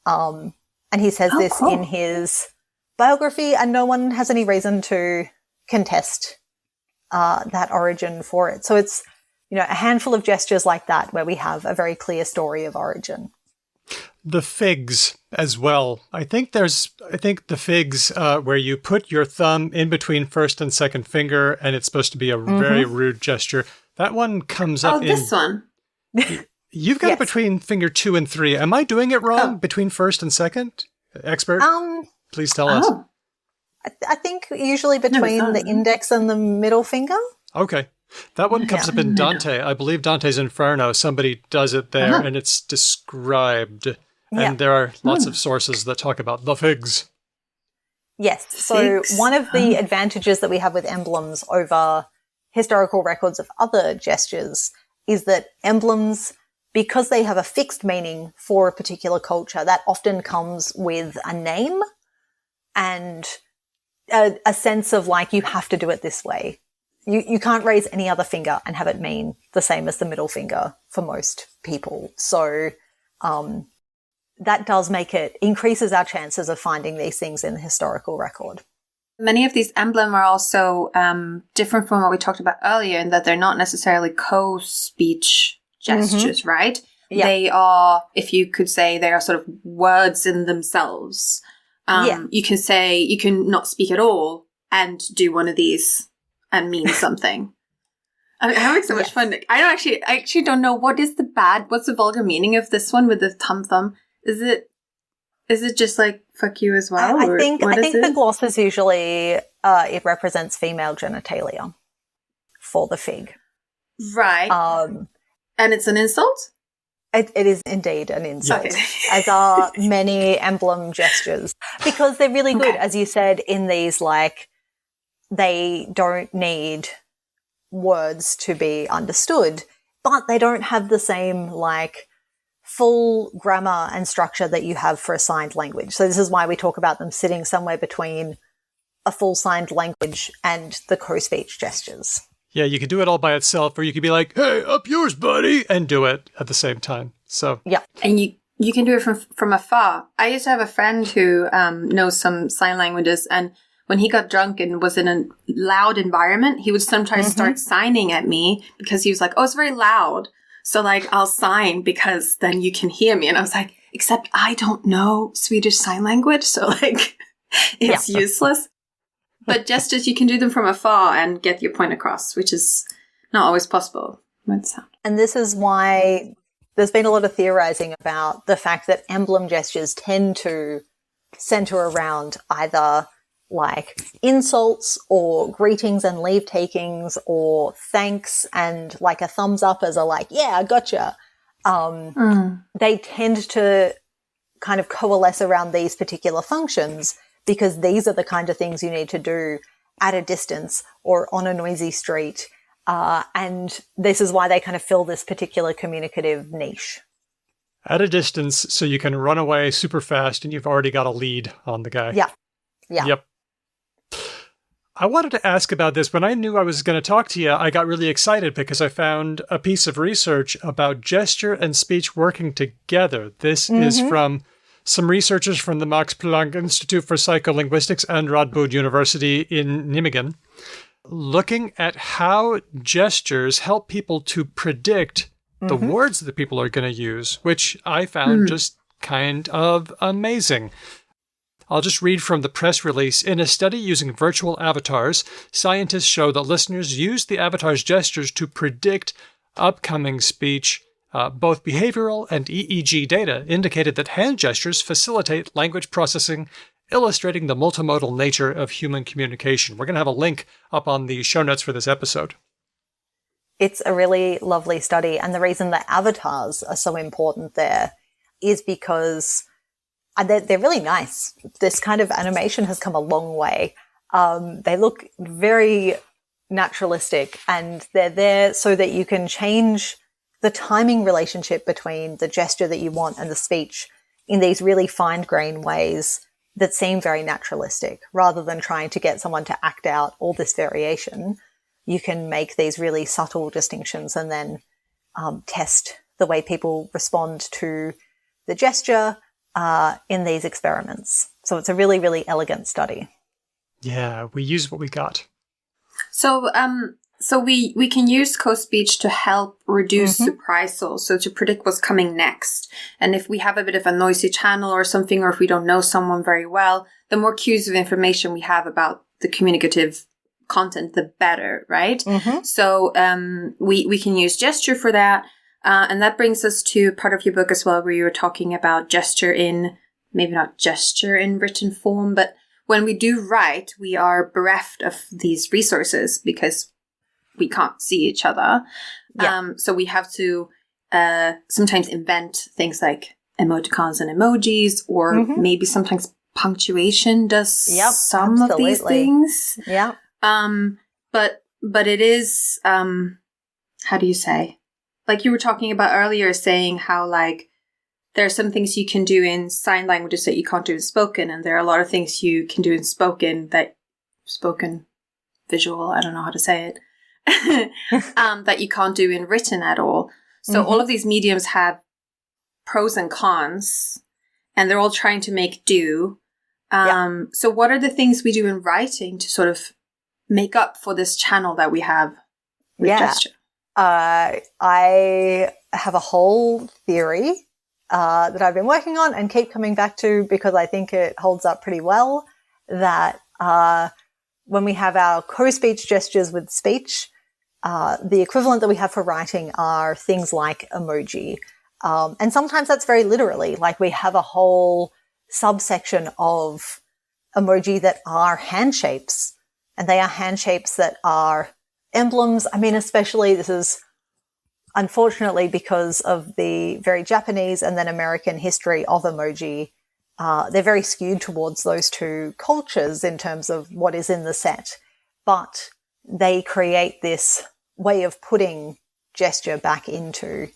And he says this in his biography, and no one has any reason to contest that origin for it. So it's, a handful of gestures like that where we have a very clear story of origin. The figs as well. I think the figs where you put your thumb in between first and second finger, and it's supposed to be a very rude gesture. That one comes up in... Oh, this one. You've got it between finger 2 and 3. Am I doing it wrong between first and second? Expert? Please tell us. I think usually between the index and the middle finger. Okay. That one comes up in Dante. I believe Dante's Inferno. Somebody does it there, and it's described. And there are lots of sources that talk about the figs. Yes. So one of the advantages that we have with emblems over historical records of other gestures is that emblems, because they have a fixed meaning for a particular culture, that often comes with a name and a sense of like, you have to do it this way. You can't raise any other finger and have it mean the same as the middle finger for most people. So that does increases our chances of finding these things in the historical record. Many of these emblems are also different from what we talked about earlier in that they're not necessarily co-speech gestures, right? Yeah. They are, if you could say, they are sort of words in themselves. You can say, you can not speak at all and do one of these and mean something. I'm having so much fun. I actually don't know what's the vulgar meaning of this one with the thumb? Is it just like fuck you as well? I think the gloss is usually it represents female genitalia for the fig. Right. And it's an insult? It is indeed an insult, as are many emblem gestures, because they're really good, as you said, in these, like, they don't need words to be understood, but they don't have the same, like, full grammar and structure that you have for a signed language. So this is why we talk about them sitting somewhere between a full signed language and the co-speech gestures. Yeah, you could do it all by itself, or you could be like, hey, up yours, buddy, and do it at the same time. So yeah. And you can do it from afar. I used to have a friend who knows some sign languages, and when he got drunk and was in a loud environment, he would sometimes start signing at me because he was like, oh, it's very loud. So, like, I'll sign because then you can hear me. And I was like, except I don't know Swedish Sign Language. So, like, it's useless. But gestures, you can do them from afar and get your point across, which is not always possible with sound. And this is why there's been a lot of theorizing about the fact that emblem gestures tend to center around either like insults or greetings and leave takings or thanks and like a thumbs up as a like, yeah, I gotcha. They tend to kind of coalesce around these particular functions because these are the kind of things you need to do at a distance or on a noisy street. And this is why they kind of fill this particular communicative niche. At a distance, so you can run away super fast and you've already got a lead on the guy. Yeah. Yep. I wanted to ask about this. When I knew I was going to talk to you, I got really excited because I found a piece of research about gesture and speech working together. This is from some researchers from the Max Planck Institute for Psycholinguistics and Radboud University in Nijmegen, looking at how gestures help people to predict the words that people are going to use, which I found just kind of amazing. I'll just read from the press release. In a study using virtual avatars, scientists show that listeners use the avatar's gestures to predict upcoming speech. Both behavioral and EEG data indicated that hand gestures facilitate language processing, illustrating the multimodal nature of human communication. We're going to have a link up on the show notes for this episode. It's a really lovely study. And the reason that avatars are so important there is because they're really nice. This kind of animation has come a long way. They look very naturalistic and they're there so that you can change the timing relationship between the gesture that you want and the speech in these really fine-grained ways that seem very naturalistic. Rather than trying to get someone to act out all this variation, you can make these really subtle distinctions and then test the way people respond to the gesture in these experiments. So it's a really, really elegant study. Yeah, we use what we got. So we can use co-speech to help reduce surprisal, so to predict what's coming next. And if we have a bit of a noisy channel or something, or if we don't know someone very well, the more cues of information we have about the communicative content, the better, right? So we can use gesture for that. And that brings us to part of your book as well, where you were talking about gesture in, maybe not gesture in written form, but when we do write, we are bereft of these resources because we can't see each other. Yeah. So we have to sometimes invent things like emoticons and emojis, or maybe sometimes punctuation does some of these things. Yeah. But it is, how do you say? Like you were talking about earlier, saying how like there are some things you can do in sign languages that you can't do in spoken, and there are a lot of things you can do in spoken visual, I don't know how to say it, that you can't do in written at all. So all of these mediums have pros and cons, and they're all trying to make do. So what are the things we do in writing to sort of make up for this channel that we have with gesture? I have a whole theory that I've been working on and keep coming back to because I think it holds up pretty well, that when we have our co-speech gestures with speech, the equivalent that we have for writing are things like emoji. And sometimes that's very literally, like we have a whole subsection of emoji that are hand shapes, and they are hand shapes that are emblems. I mean, especially this is unfortunately because of the very Japanese and then American history of emoji. They're very skewed towards those two cultures in terms of what is in the set, but they create this way of putting gesture back into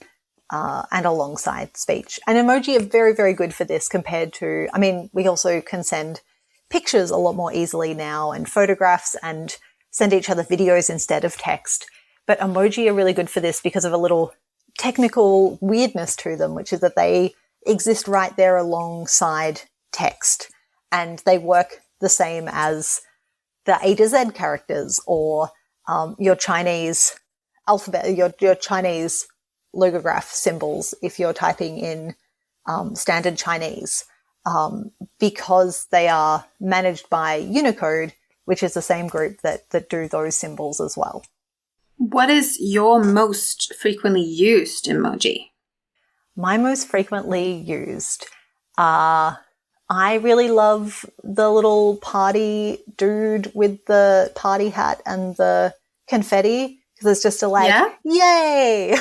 and alongside speech. And emoji are very, very good for this compared to, I mean, we also can send pictures a lot more easily now and photographs and send each other videos instead of text. But emoji are really good for this because of a little technical weirdness to them, which is that they exist right there alongside text, and they work the same as the A to Z characters or your Chinese alphabet, your Chinese logograph symbols if you're typing in standard Chinese. because they are managed by Unicode, which is the same group that do those symbols as well. What is your most frequently used emoji? My most frequently used, I really love the little party dude with the party hat and the confetti, because it's just yay!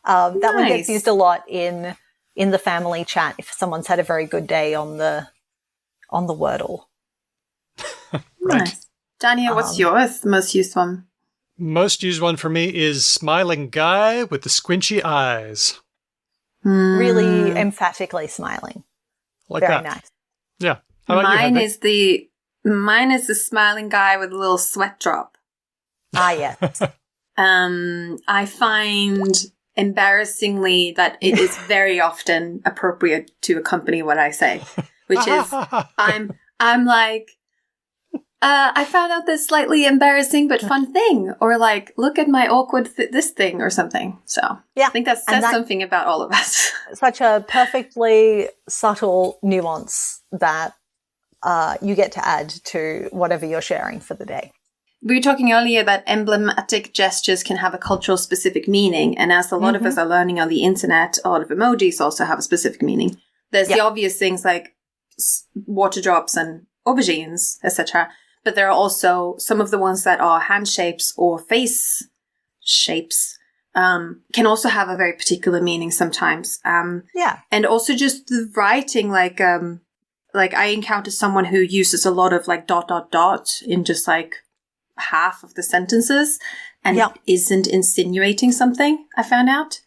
That one gets used a lot in the family chat if someone's had a very good day on the Wordle. Nice. Daniel, what's yours, the most used one? Most used one for me is smiling guy with the squinchy eyes. Really emphatically smiling. Like very that. Nice. Yeah. How about mine you, mine is the smiling guy with a little sweat drop. Yes. I find embarrassingly that it is very often appropriate to accompany what I say, which is I'm like, I found out this slightly embarrassing but fun thing, or like, look at my awkward this thing or something. So yeah, I think that says something about all of us. Such a perfectly subtle nuance that you get to add to whatever you're sharing for the day. We were talking earlier that emblematic gestures can have a cultural specific meaning. And as a lot of us are learning on the internet, a lot of emojis also have a specific meaning. There's the obvious things like water drops and aubergines, etc. But there are also some of the ones that are hand shapes or face shapes can also have a very particular meaning sometimes. And also just the writing, like I encountered someone who uses a lot of like ... in just like half of the sentences and isn't insinuating something, I found out,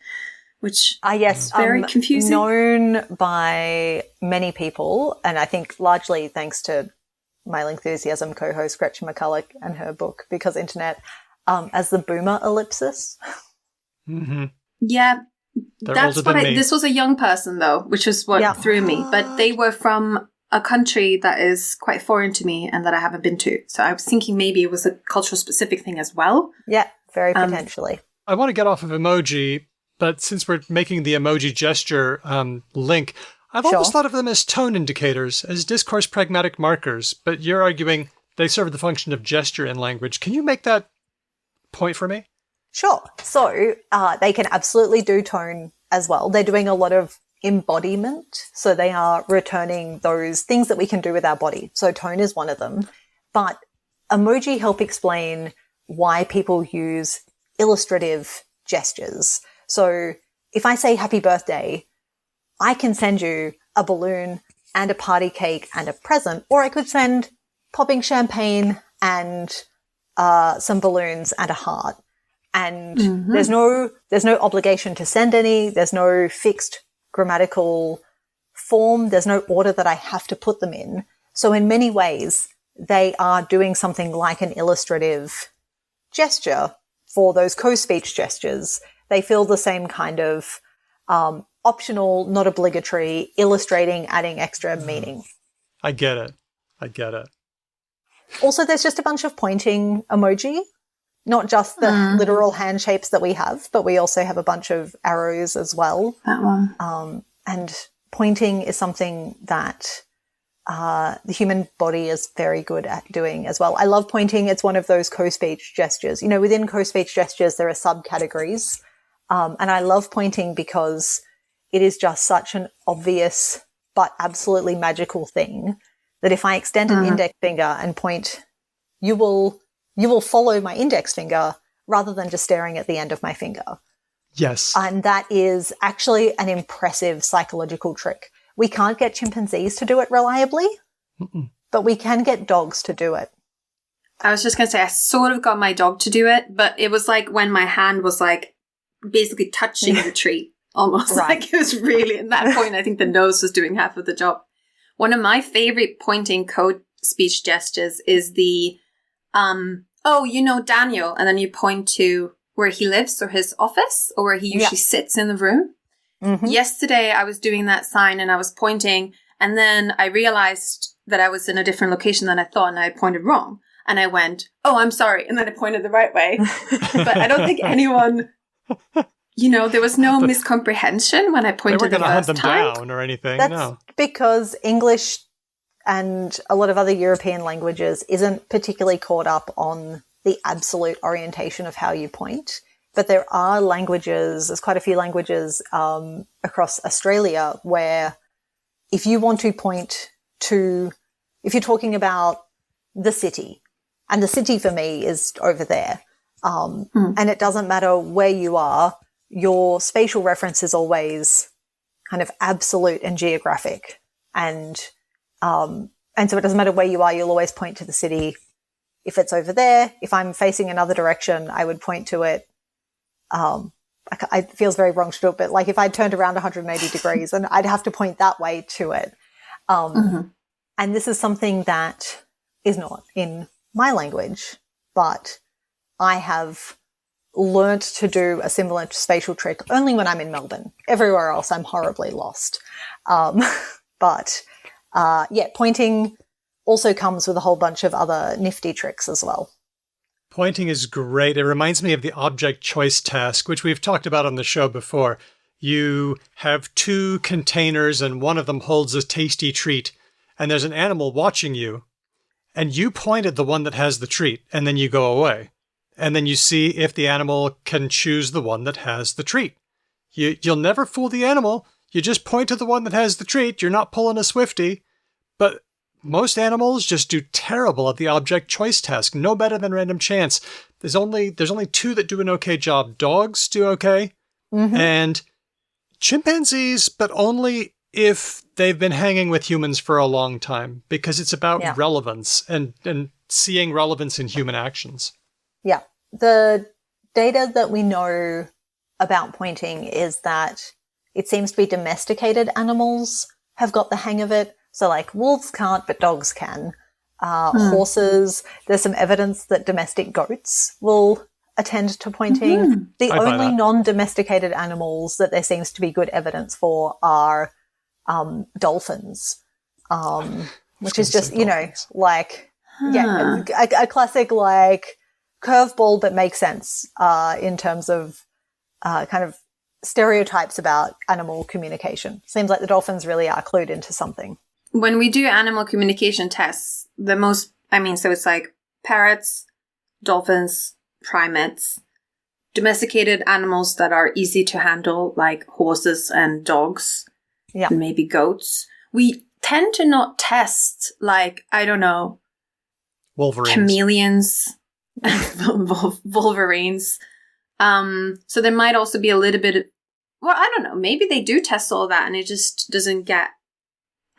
which is very confusing. Known by many people, and I think largely thanks to Male Enthusiasm co-host Gretchen McCulloch and her book Because Internet, as the boomer ellipsis. Mm-hmm. Yeah, that's what this was a young person though, which is what threw me. But they were from a country that is quite foreign to me and that I haven't been to. So I was thinking maybe it was a cultural specific thing as well. Yeah, very potentially. I want to get off of emoji, but since we're making the emoji gesture link, I've always thought of them as tone indicators, as discourse pragmatic markers, but you're arguing they serve the function of gesture in language. Can you make that point for me? Sure. So they can absolutely do tone as well. They're doing a lot of embodiment. So they are returning those things that we can do with our body. So tone is one of them. But emoji help explain why people use illustrative gestures. So if I say happy birthday, I can send you a balloon and a party cake and a present, or I could send popping champagne and some balloons and a heart. And there's no obligation to send any. There's no fixed grammatical form. There's no order that I have to put them in. So in many ways, they are doing something like an illustrative gesture for those co-speech gestures. They feel the same kind of optional, not obligatory, illustrating, adding extra meaning. I get it. Also, there's just a bunch of pointing emoji, not just the literal hand shapes that we have, but we also have a bunch of arrows as well. That one. And pointing is something that the human body is very good at doing as well. I love pointing. It's one of those co-speech gestures. You know, within co-speech gestures, there are subcategories. And I love pointing because it is just such an obvious but absolutely magical thing that if I extend an index finger and point, you will follow my index finger rather than just staring at the end of my finger. Yes. And that is actually an impressive psychological trick. We can't get chimpanzees to do it reliably, but we can get dogs to do it. I was just going to say, I sort of got my dog to do it, but it was like when my hand was like basically touching the tree almost. Right. Like it was really, at that point, I think the nose was doing half of the job. One of my favorite pointing code speech gestures is the, Daniel, and then you point to where he lives or his office or where he usually sits in the room. Mm-hmm. Yesterday, I was doing that sign and I was pointing, and then I realized that I was in a different location than I thought, and I pointed wrong. And I went, "Oh, I'm sorry," and then I pointed the right way. But I don't think anyone, there was no miscomprehension when I pointed the first time. They weren't going to hunt them down or anything. That's no. Because English and a lot of other European languages isn't particularly caught up on the absolute orientation of how you point. But there are languages, there's quite a few languages across Australia where if you want to point to, if you're talking about the city, and the city for me is over there, and it doesn't matter where you are, your spatial reference is always kind of absolute and geographic. And so it doesn't matter where you are, you'll always point to the city. If it's over there, if I'm facing another direction, I would point to it. It feels very wrong to do it, but like if I turned around 180 degrees and I'd have to point that way to it. And this is something that is not in my language, but I have learnt to do a similar spatial trick only when I'm in Melbourne. Everywhere else, I'm horribly lost. Pointing also comes with a whole bunch of other nifty tricks as well. Pointing is great. It reminds me of the object choice task, which we've talked about on the show before. You have two containers and one of them holds a tasty treat, and there's an animal watching you, and you point at the one that has the treat, and then you go away. And then you see if the animal can choose the one that has the treat. You'll never fool the animal. You just point to the one that has the treat. You're not pulling a Swiftie. But most animals just do terrible at the object choice task, no better than random chance. There's only two that do an okay job. Dogs do okay, and chimpanzees, but only if they've been hanging with humans for a long time, because it's about relevance and seeing relevance in human actions. Yeah. The data that we know about pointing is that it seems to be domesticated animals have got the hang of it. So like wolves can't, but dogs can. Horses, there's some evidence that domestic goats will attend to pointing. The only non-domesticated animals that there seems to be good evidence for are dolphins, which is just, like, a classic like curveball that makes sense in terms of kind of stereotypes about animal communication. Seems like the dolphins really are clued into something. When we do animal communication tests, so it's like parrots, dolphins, primates, domesticated animals that are easy to handle, like horses and dogs, and maybe goats. We tend to not test, like, I don't know, Wolverines. Chameleons, Wolverines. So there might also be a little bit of, well, I don't know, maybe they do test all that and it just doesn't get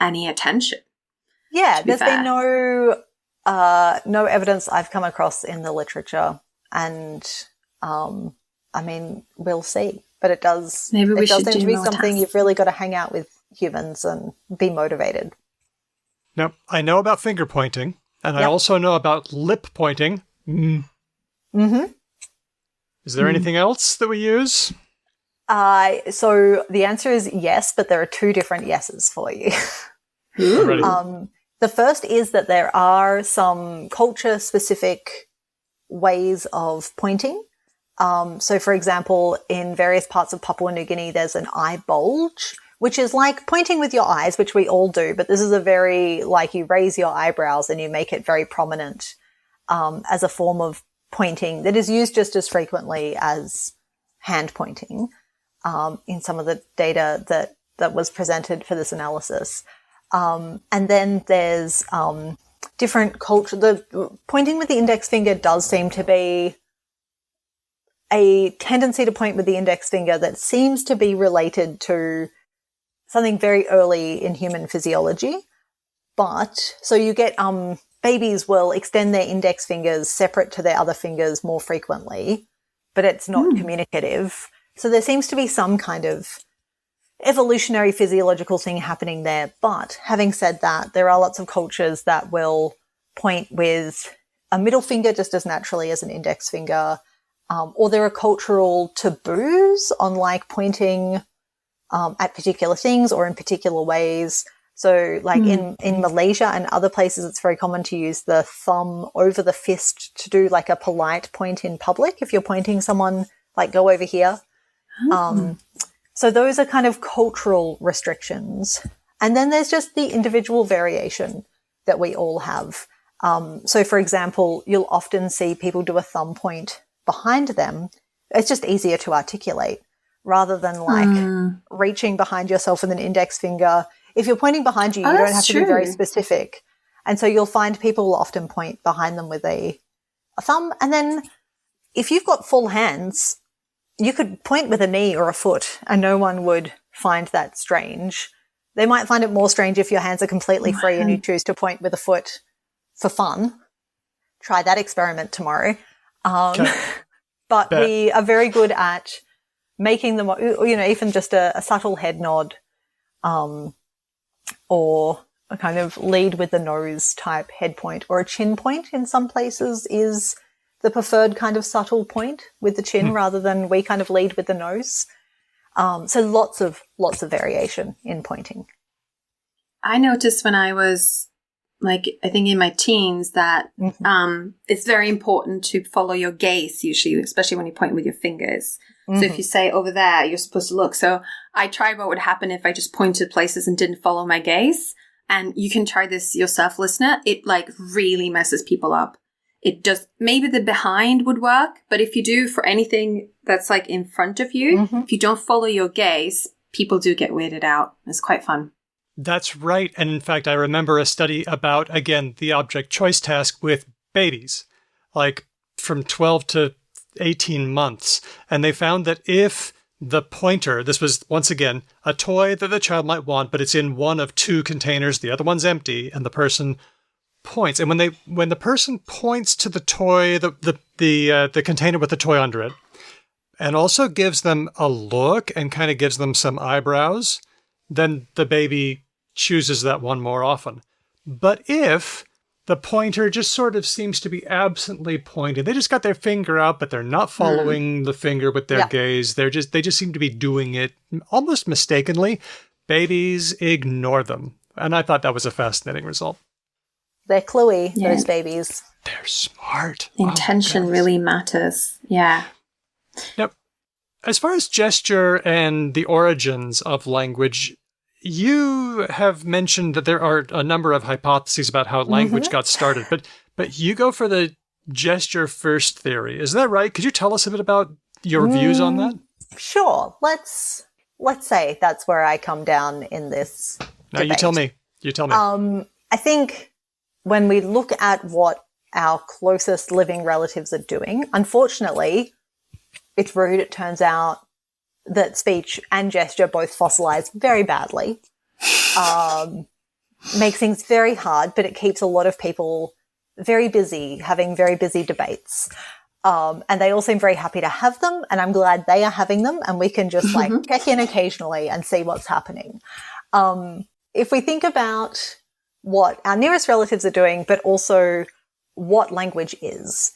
any attention. Yeah, there's been no evidence I've come across in the literature, and we'll see. But it does. Maybe we should seem to be something tests. You've really got to hang out with humans and be motivated. Now, I know about finger pointing, and I also know about lip pointing. Is there anything else that we use? So the answer is yes, but there are two different yeses for you. The first is that there are some culture-specific ways of pointing. So, for example, in various parts of Papua New Guinea, there's an eye bulge, which is like pointing with your eyes, which we all do, but this is a very, like, you raise your eyebrows and you make it very prominent as a form of pointing that is used just as frequently as hand pointing in some of the data that was presented for this analysis. And then there's different culture. The pointing with the index finger does seem to be a tendency to point with the index finger that seems to be related to something very early in human physiology. But so you get babies will extend their index fingers separate to their other fingers more frequently, but it's not communicative. So there seems to be some kind of evolutionary physiological thing happening there. But having said that, there are lots of cultures that will point with a middle finger just as naturally as an index finger. Or there are cultural taboos on like pointing at particular things or in particular ways. So like in Malaysia and other places, it's very common to use the thumb over the fist to do like a polite point in public. If you're pointing someone, like go over here. So those are kind of cultural restrictions. And then there's just the individual variation that we all have. So, for example, you'll often see people do a thumb point behind them. It's just easier to articulate rather than like reaching behind yourself with an index finger. If you're pointing behind you, you don't have to be very specific. And so you'll find people will often point behind them with a thumb. And then if you've got full hands, you could point with a knee or a foot and no one would find that strange. They might find it more strange if your hands are completely free and you choose to point with a foot for fun. Try that experiment tomorrow. But we are very good at making them, even just a subtle head nod, or a kind of lead with the nose type head point, or a chin point in some places is the preferred kind of subtle point with the chin rather than we kind of lead with the nose. So lots of variation in pointing. I noticed when I was I think in my teens that it's very important to follow your gaze usually, especially when you point with your fingers. So if you say over there, you're supposed to look. So I tried what would happen if I just pointed places and didn't follow my gaze. And you can try this yourself, listener. It really messes people up. It does. Maybe the behind would work, but if you do for anything that's in front of you, if you don't follow your gaze, people do get weirded out. It's quite fun. That's right. And in fact, I remember a study about, again, the object choice task with babies, from 12 to 18 months. And they found that if the pointer, this was, once again, a toy that the child might want, but it's in one of two containers, the other one's empty, and the person points. And when the person points to the toy, the container with the toy under it, and also gives them a look and kind of gives them some eyebrows, then the baby chooses that one more often. But if the pointer just sort of seems to be absently pointing, they just got their finger out, but they're not following the finger with their gaze. They just seem to be doing it almost mistakenly. Babies ignore them. And I thought that was a fascinating result. They're cluey, those babies. They're smart. Intention really matters. Yeah. Now, as far as gesture and the origins of language, you have mentioned that there are a number of hypotheses about how language got started, but you go for the gesture first theory. Is that right? Could you tell us a bit about your views on that? Sure. Let's say that's where I come down in this debate. You tell me. I think when we look at what our closest living relatives are doing, unfortunately, it's rude. It turns out that speech and gesture both fossilize very badly, makes things very hard, but it keeps a lot of people very busy, having very busy debates. And they all seem very happy to have them, and I'm glad they are having them, and we can just check in occasionally and see what's happening. If we think about what our nearest relatives are doing, but also what language is.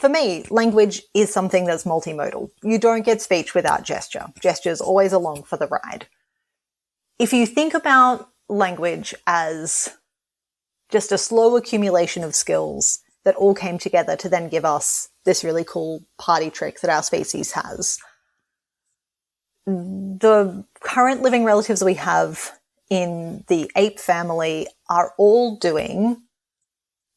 For me, language is something that's multimodal. You don't get speech without gesture. Gesture's always along for the ride. If you think about language as just a slow accumulation of skills that all came together to then give us this really cool party trick that our species has, the current living relatives we have in the ape family are all doing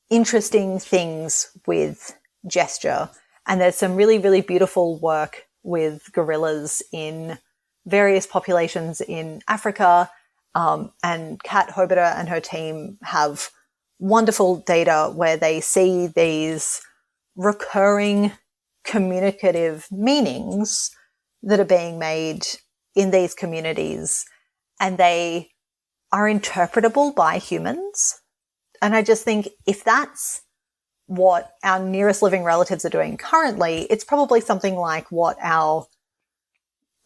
interesting things with gesture. And there's some really, really beautiful work with gorillas in various populations in Africa. And Kat Hobiter and her team have wonderful data where they see these recurring communicative meanings that are being made in these communities, and they are interpretable by humans. And I just think if that's what our nearest living relatives are doing currently, it's probably something like what our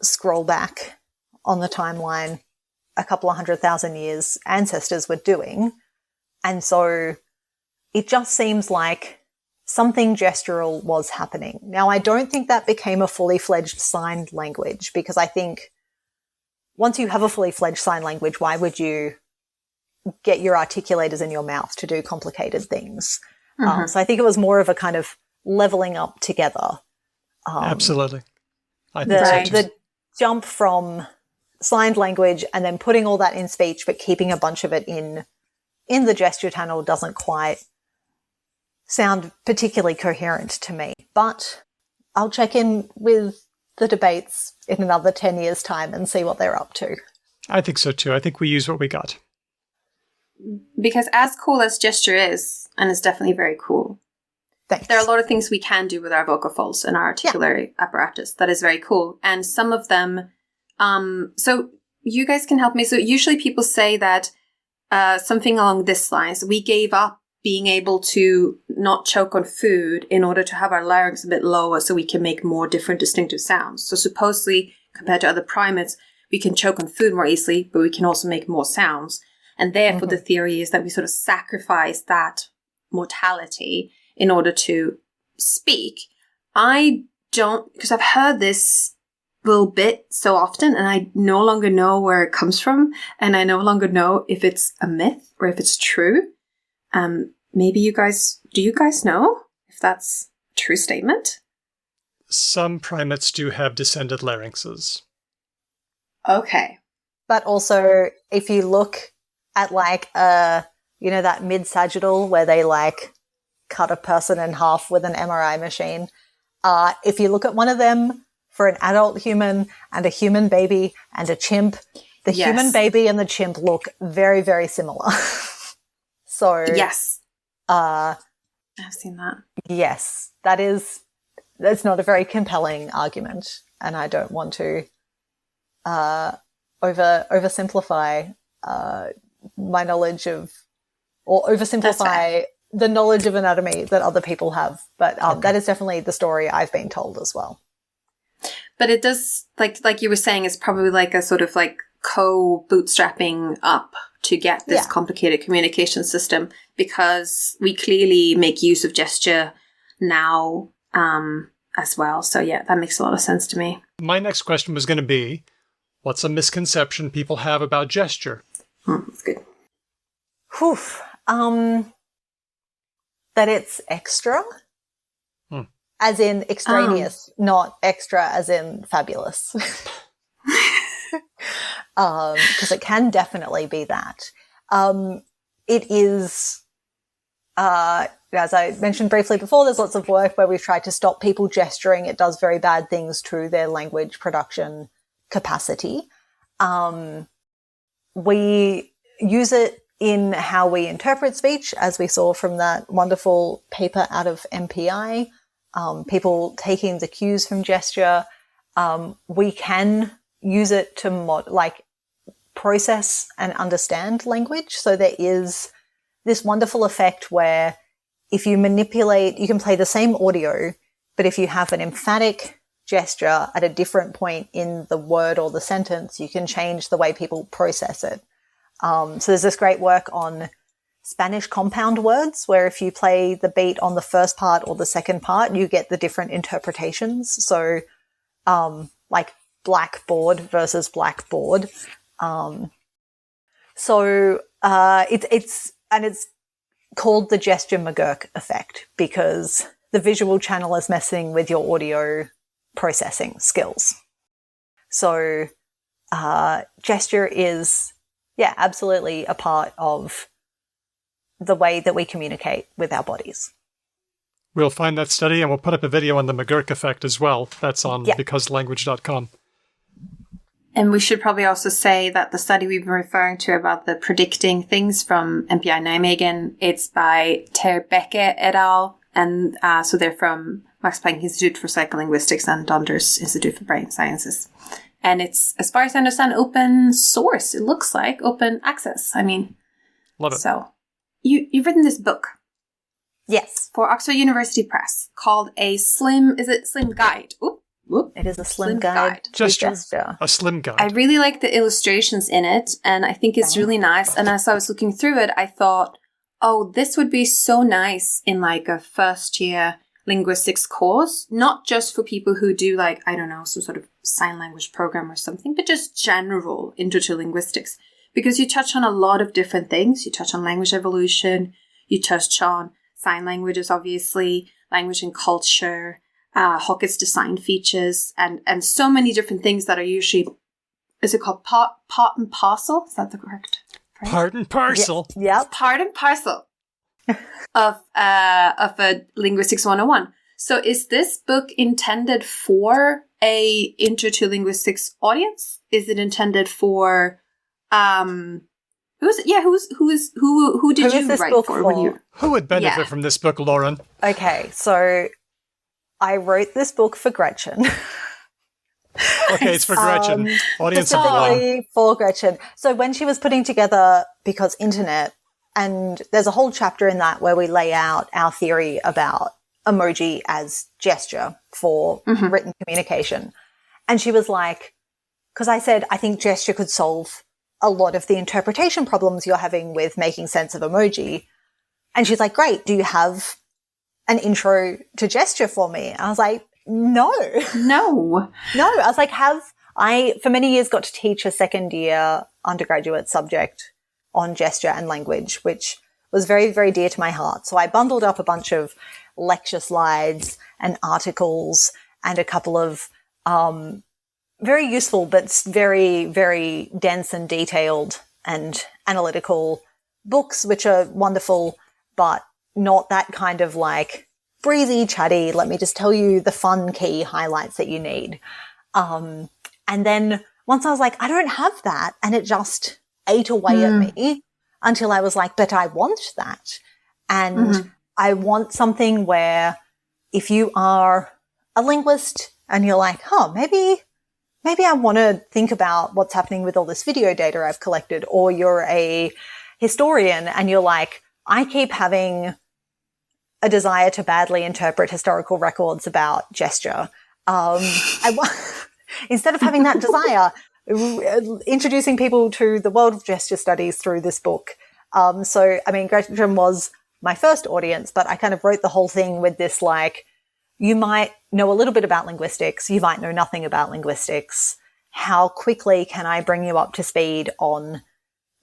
scroll back on the timeline a couple of 100,000 years ancestors were doing. And so it just seems like something gestural was happening. Now, I don't think that became a fully fledged signed language, because I think once you have a fully fledged sign language, why would you get your articulators in your mouth to do complicated things? So I think it was more of a kind of leveling up together. Absolutely. I think so too. The jump from signed language and then putting all that in speech, but keeping a bunch of it in the gesture channel doesn't quite sound particularly coherent to me. But I'll check in with the debates in another 10 years' time and see what they're up to. I think so too. I think we use what we got. Because as cool as gesture is, and it's definitely very cool, Thanks. there are a lot of things we can do with our vocal folds and our articulatory apparatus that is very cool. And some of them, so you guys can help me. So usually people say that something along this lines, we gave up being able to not choke on food in order to have our larynx a bit lower so we can make more different distinctive sounds. So supposedly, compared to other primates, we can choke on food more easily, but we can also make more sounds. And therefore, the theory is that we sort of sacrifice that mortality in order to speak. I don't, because I've heard this little bit so often, and I no longer know where it comes from, and I no longer know if it's a myth or if it's true. Maybe do you guys know if that's a true statement? Some primates do have descended larynxes. Okay. But also, if you look at that mid-sagittal where they cut a person in half with an MRI machine, if you look at one of them for an adult human and a human baby and a chimp, the human baby and the chimp look very, very similar. So yes, I've seen that. Yes, that's not a very compelling argument, and I don't want to oversimplify my knowledge of, or oversimplify the knowledge of anatomy that other people have. But that is definitely the story I've been told as well. But it does, like you were saying, it's probably like a sort of like co-bootstrapping up to get this complicated communication system, because we clearly make use of gesture now as well. So yeah, that makes a lot of sense to me. My next question was going to be, what's a misconception people have about gesture? That's good. Whew. That it's extra, as in extraneous, not extra as in fabulous. Because it can definitely be that. It is, as I mentioned briefly before, there's lots of work where we've tried to stop people gesturing. It does very bad things to their language production capacity. We use it in how we interpret speech, as we saw from that wonderful paper out of MPI, people taking the cues from gesture. We can use it to process and understand language. So there is this wonderful effect where if you manipulate, you can play the same audio, but if you have an emphatic gesture at a different point in the word or the sentence, you can change the way people process it. So there's this great work on Spanish compound words where if you play the beat on the first part or the second part, you get the different interpretations. So, blackboard versus blackboard. It's called the gesture McGurk effect because the visual channel is messing with your audio processing skills. So, gesture is, absolutely a part of the way that we communicate with our bodies. We'll find that study and we'll put up a video on the McGurk effect as well. That's on becauselanguage.com. And we should probably also say that the study we've been referring to about the predicting things from MPI Nijmegen, it's by Ter Becke et al. And so they're from Max Planck Institute for Psycholinguistics and Donders Institute for Brain Sciences. And it's, as far as I understand, open source. It looks like open access. I mean, love it. So you've written this book. Yes. For Oxford University Press called a Slim Guide? Oop. It is a slim guide. Gesture. A slim guide. I really like the illustrations in it, and I think it's really nice. And as I was looking through it, I thought, oh, this would be so nice in a first year linguistics course, not just for people who do some sort of sign language program or something, but just general intro to linguistics, because you touch on a lot of different things. You touch on language evolution, you touch on sign languages, obviously, language and culture, Hockett's design features, and so many different things that are usually is it called pot and parcel? Is that the correct phrase? Part and parcel. Yeah. Part and parcel of a Linguistics 101. So is this book intended for a Intro to Linguistics audience? Is it intended for who did you write for? Who would benefit from this book, Lauren? Okay, so I wrote this book for Gretchen. Okay, it's for Gretchen. Audience number one. Specifically for Gretchen. So when she was putting together, because internet, and there's a whole chapter in that where we lay out our theory about emoji as gesture for written communication. And she was like, because I said, I think gesture could solve a lot of the interpretation problems you're having with making sense of emoji. And she's like, great, do you have an intro to gesture for me? And I was like, no. I was like, I, for many years, got to teach a second year undergraduate subject on gesture and language, which was very, very dear to my heart. So I bundled up a bunch of lecture slides and articles and a couple of very useful but very, very dense and detailed and analytical books, which are wonderful, but not that kind of like breezy, chatty, let me just tell you the fun key highlights that you need. And then once I was like, I don't have that, and it just ate away at me until I was like, but I want that. And I want something where if you are a linguist and you're like, maybe I want to think about what's happening with all this video data I've collected, or you're a historian and you're like, I keep having a desire to badly interpret historical records about gesture. Instead of having that desire, introducing people to the world of gesture studies through this book. So, I mean, Gretchen was my first audience, but I kind of wrote the whole thing with this, like, you might know a little bit about linguistics. You might know nothing about linguistics. How quickly can I bring you up to speed on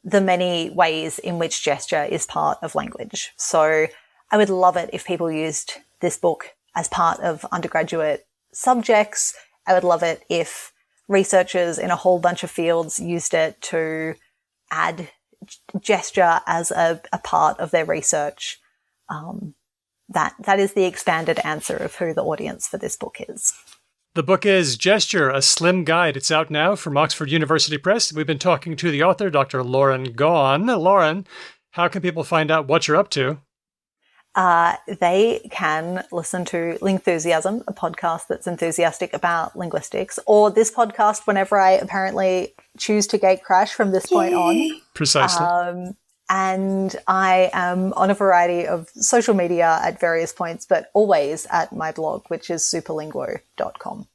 the many ways in which gesture is part of language? So I would love it if people used this book as part of undergraduate subjects. I would love it if researchers in a whole bunch of fields used it to add gesture as a part of their research. That is the expanded answer of who the audience for this book is. The book is Gesture, A Slim Guide. It's out now from Oxford University Press. We've been talking to the author, Dr. Lauren Gawne. Lauren, how can people find out what you're up to? They can listen to Lingthusiasm, a podcast that's enthusiastic about linguistics, or this podcast whenever I apparently choose to gate crash from this point on. Precisely. And I am on a variety of social media at various points, but always at my blog, which is superlinguo.com.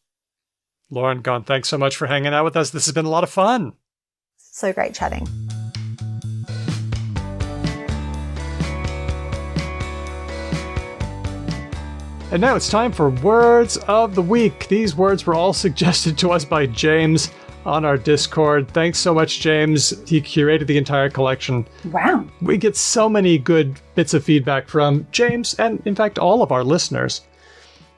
Lauren Gawne, thanks so much for hanging out with us. This has been a lot of fun. So great chatting. And now it's time for Words of the Week. These words were all suggested to us by James on our Discord. Thanks so much, James. He curated the entire collection. Wow. We get so many good bits of feedback from James and, in fact, all of our listeners.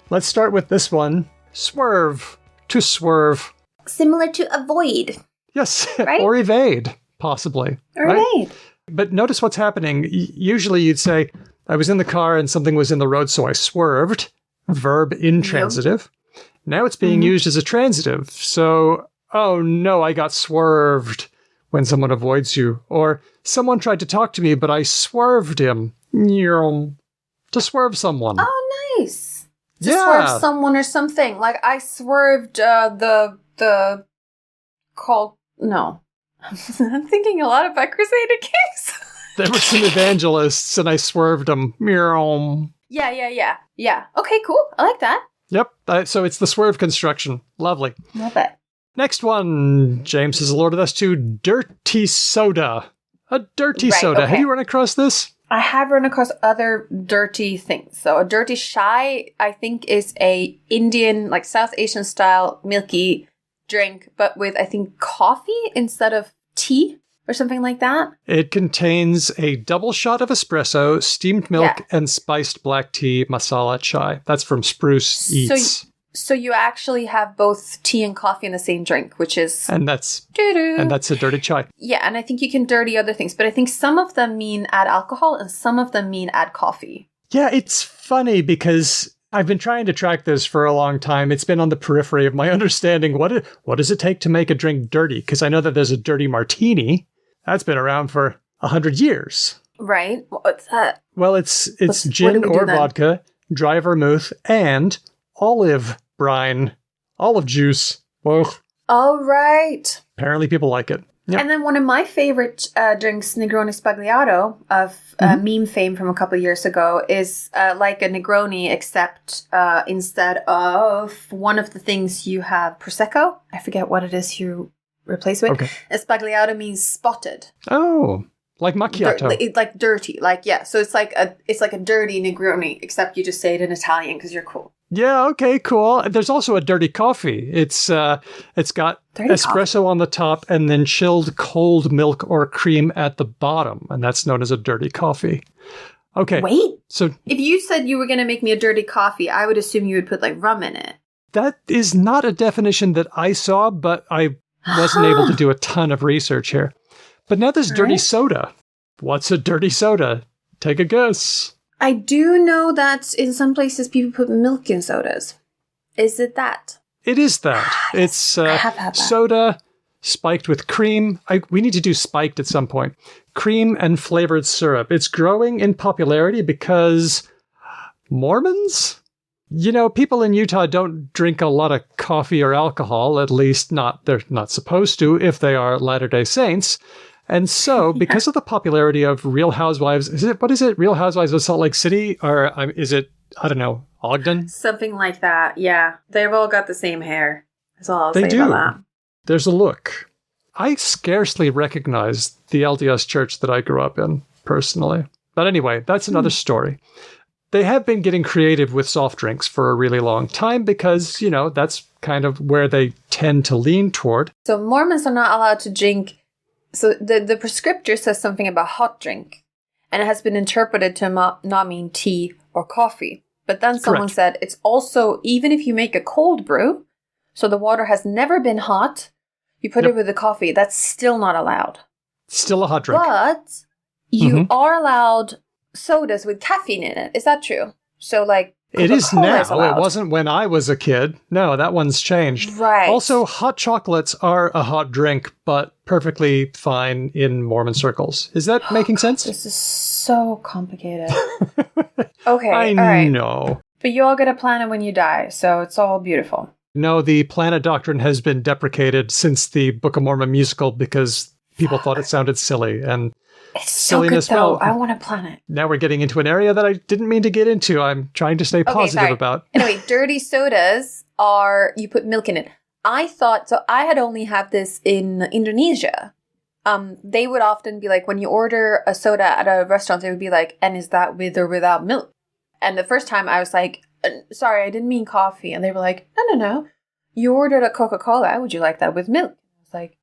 Let's start with this one. Swerve. To swerve. Similar to avoid. Yes, right? Or evade, possibly. Or right? evade. But notice what's happening. Usually you'd say, I was in the car and something was in the road, so I swerved. Verb intransitive. Yep. Now it's being used as a transitive. So, oh no, I got swerved when someone avoids you. Or someone tried to talk to me, but I swerved him. To swerve someone. Oh, nice. To swerve someone or something. Like I swerved the call. No. I'm thinking a lot about Crusader Kings. There were some evangelists, and I swerved them. Yeah. Okay, cool. I like that. Yep. So it's the swerve construction. Lovely. Love it. Next one, James has alerted us to dirty soda. A dirty soda. Okay. Have you run across this? I have run across other dirty things. So a dirty chai, I think, is a Indian, like South Asian style milky drink, but with, I think, coffee instead of tea. Or something like that? It contains a double shot of espresso, steamed milk, and spiced black tea masala chai. That's from Spruce Eats. So you actually have both tea and coffee in the same drink, which is... And that's a dirty chai. Yeah, and I think you can dirty other things, but I think some of them mean add alcohol and some of them mean add coffee. Yeah, it's funny because I've been trying to track this for a long time. It's been on the periphery of my understanding. What does it take to make a drink dirty? Because I know that there's a dirty martini. That's been around for 100 years. Right. What's that? Well, it's gin or vodka, dry vermouth, and olive brine, olive juice. Ugh. All right. Apparently people like it. Yep. And then one of my favorite drinks, Negroni Spagliato, of meme fame from a couple of years ago, is like a Negroni, except instead of one of the things you have Prosecco. I forget what it is you replace with. Okay. Spagliato means spotted. Oh, like macchiato. Like dirty. Like, yeah. So it's like a dirty Negroni, except you just say it in Italian because you're cool. Yeah, okay, cool. There's also a dirty coffee. It's got dirty espresso coffee on the top and then chilled cold milk or cream at the bottom, and that's known as a dirty coffee. Okay. Wait. So if you said you were going to make me a dirty coffee, I would assume you would put like rum in it. That is not a definition that I saw, but I wasn't able to do a ton of research here. But now there's dirty soda. What's a dirty soda? Take a guess. I do know that in some places people put milk in sodas. Is it that? It is that. It's soda spiked with cream. We need to do spiked at some point. Cream and flavored syrup. It's growing in popularity because Mormons? You know, people in Utah don't drink a lot of coffee or alcohol, at least they're not supposed to if they are Latter-day Saints. And so, because of the popularity of Real Housewives, Real Housewives of Salt Lake City? Or is it, I don't know, Ogden? Something like that, yeah. They've all got the same hair. That's all I'll say about that. There's a look. I scarcely recognize the LDS church that I grew up in, personally. But anyway, that's another story. They have been getting creative with soft drinks for a really long time because, you know, that's kind of where they tend to lean toward. So Mormons are not allowed to drink... So the prescriptor says something about hot drink, and it has been interpreted to not mean tea or coffee. But then someone said it's also, even if you make a cold brew, so the water has never been hot, you put it with the coffee, that's still not allowed. Still a hot drink. But you are allowed sodas with caffeine in it. Is that true? So like It is now. It wasn't when I was a kid. No, that one's changed. Right. Also, hot chocolates are a hot drink, but perfectly fine in Mormon circles. Is that making sense? This is so complicated. Okay, I know. But you all get a planet when you die, so it's all beautiful. No, the planet doctrine has been deprecated since the Book of Mormon musical because people thought it sounded silly. And it's so good, though. I want a planet. Now we're getting into an area that I didn't mean to get into. I'm trying to stay positive about. Anyway, dirty sodas are, you put milk in it. I had only had this in Indonesia. They would often be like, when you order a soda at a restaurant, they would be like, and is that with or without milk? And the first time I was like, sorry, I didn't mean coffee. And they were like, no. You ordered a Coca-Cola. Would you like that with milk? I was like,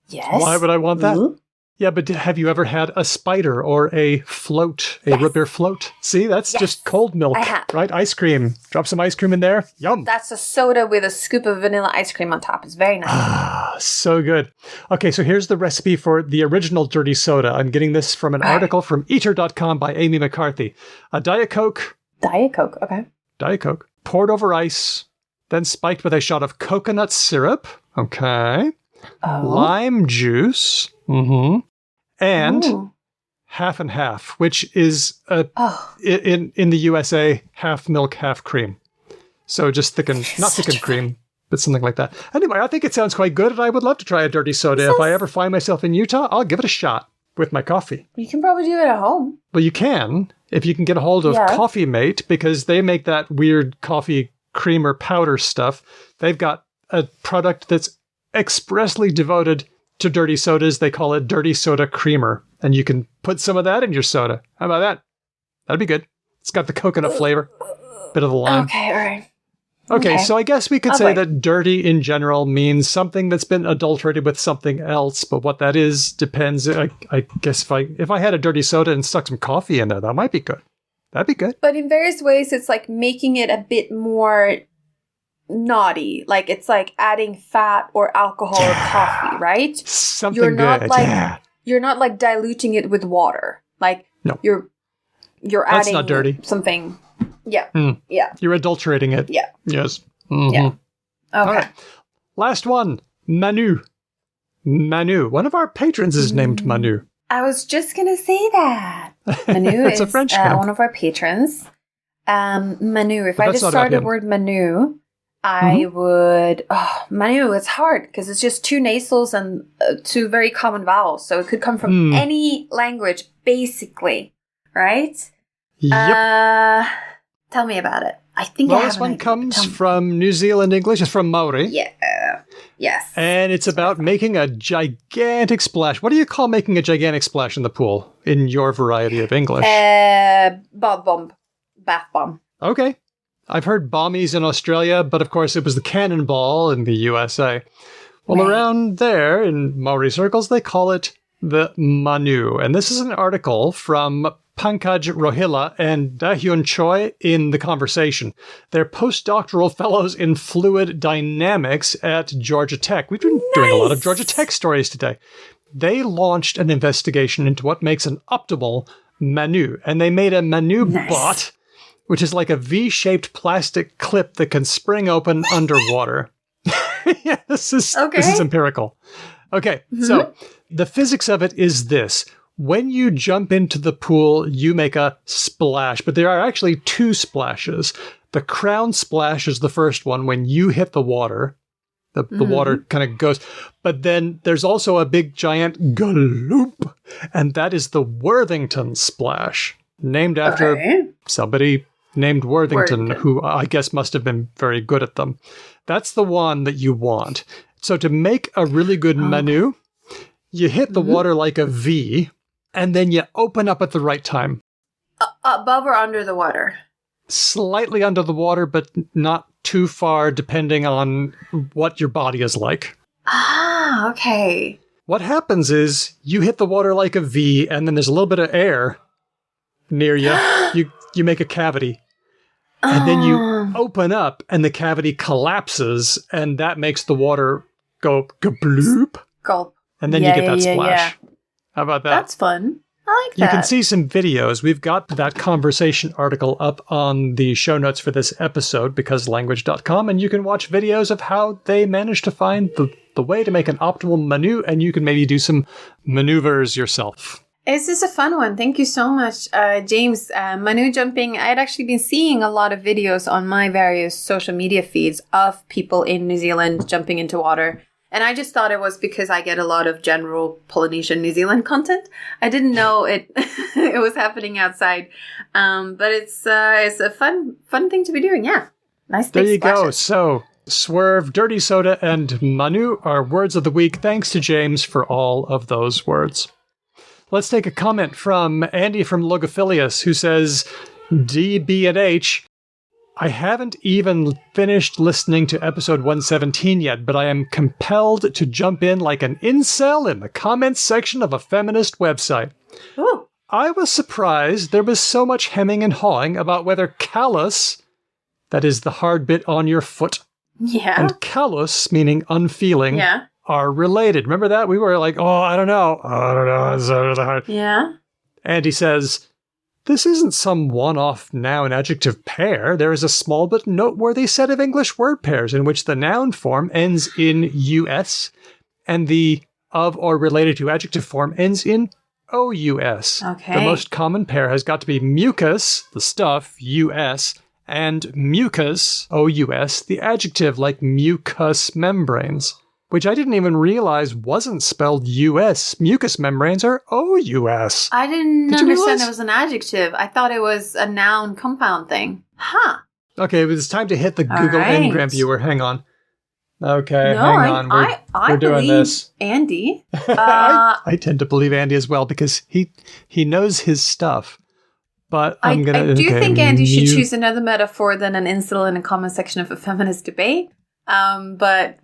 yes. Why would I want that? Mm-hmm. Yeah, but have you ever had a spider or a float, a root beer float? See, that's just cold milk, right? Ice cream. Drop some ice cream in there. Yum. That's a soda with a scoop of vanilla ice cream on top. It's very nice. Ah, so good. Okay, so here's the recipe for the original dirty soda. I'm getting this from an article from eater.com by Amy McCarthy. A Diet Coke. Diet Coke, okay. Diet Coke. Poured over ice, then spiked with a shot of coconut syrup. Okay. Lime juice. Mm-hmm. And half and half, which is in the USA, half milk, half cream. So just not thickened cream, but something like that. Anyway, I think it sounds quite good, and I would love to try a dirty soda. If I ever find myself in Utah, I'll give it a shot with my coffee. You can probably do it at home. Well, you can, if you can get a hold of Coffee Mate, because they make that weird coffee creamer powder stuff. They've got a product that's expressly devoted to dirty sodas. They call it Dirty Soda Creamer, and you can put some of that in your soda. How about that? That'd be good. It's got the coconut flavor, bit of the lime. Okay, all right. Okay, so I guess we could say that dirty in general means something that's been adulterated with something else, but what that is depends. I guess if I had a dirty soda and stuck some coffee in there, that might be good. That'd be good. But in various ways, it's like making it a bit more naughty. Like it's like adding fat or alcohol or coffee, right? Something You're not good. like you're not like diluting it with water. Like no. You're That's adding not dirty. something. Yeah. Yeah. You're adulterating it. Yeah. Yes. Mm-hmm. Yeah. Okay. All right. Last one. Manu. Manu. One of our patrons is named Manu. I was just going to say that. Manu It's is a French name. one of our patrons. Manu. If But I that's just not about started the him. word Manu, I would... Oh, Manu, it's hard because it's just two nasals and two very common vowels. So it could come from any language, basically. Right? Yep. Tell me about it. I think I have This an one idea, but comes tell me. from New Zealand English. It's from Maori. Yeah. Yes. And it's about making a gigantic splash. What do you call making a gigantic splash in the pool in your variety of English? Bath bomb. Bath bomb. Okay. I've heard bombies in Australia, but of course it was the cannonball in the USA. Well, Right. around there in Maori circles, they call it the Manu. And this is an article from Pankaj Rohila and Dahyun Choi in The Conversation. They're postdoctoral fellows in fluid dynamics at Georgia Tech. We've been doing a lot of Georgia Tech stories today. They launched an investigation into what makes an optimal Manu, and they made a Manu bot, which is like a V-shaped plastic clip that can spring open underwater. Yeah, this is empirical. Okay, so the physics of it is this. When you jump into the pool, you make a splash, but there are actually two splashes. The crown splash is the first one when you hit the water. The water kind of goes. But then there's also a big giant galoop, and that is the Worthington splash, named after somebody named Worthington, who I guess must have been very good at them. That's the one that you want. So to make a really good Manu, you hit the water like a V, and then you open up at the right time. Above or under the water? Slightly under the water, but not too far, depending on what your body is like. Ah, okay. What happens is you hit the water like a V, and then there's a little bit of air near you. You make a cavity. And then you open up, and the cavity collapses, and that makes the water go kabloop. Gulp. And then you get that splash. How about that? That's fun. I like that. You can see some videos. We've got that conversation article up on the show notes for this episode, becauselanguage.com, and you can watch videos of how they managed to find the way to make an optimal Manu, and you can maybe do some maneuvers yourself. This is a fun one. Thank you so much, James. Manu jumping, I had actually been seeing a lot of videos on my various social media feeds of people in New Zealand jumping into water. And I just thought it was because I get a lot of general Polynesian New Zealand content. I didn't know it it was happening outside. But it's a fun thing to be doing. Yeah. Nice big There you splashes. go. So, Swerve, Dirty Soda, and Manu are words of the week. Thanks to James for all of those words. Let's take a comment from Andy from Logophilius, who says, DB&H, I haven't even finished listening to episode 117 yet, but I am compelled to jump in like an incel in the comments section of a feminist website. Ooh. I was surprised there was so much hemming and hawing about whether callus, that is the hard bit on your foot, and callous, meaning unfeeling, are related. Remember that? We were like, I don't know. It's hard. Yeah. Andy says, this isn't some one-off noun-adjective pair. There is a small but noteworthy set of English word pairs in which the noun form ends in us and the of or related to adjective form ends in ous. Okay. The most common pair has got to be mucus, the stuff, us, and mucus, ous, the adjective like mucous membranes, which I didn't even realize wasn't spelled US. Mucous membranes are OUS. I didn't Did you understand realize? it was an adjective. I thought it was a noun compound thing. Huh. Okay, it's time to hit the All Google right. Ngram viewer. Hang on. Okay, No, hang on. I We're doing believe this. Andy. I tend to believe Andy as well because he knows his stuff. But I do think Andy should choose. choose another metaphor than an incel in a comment section of a feminist debate. But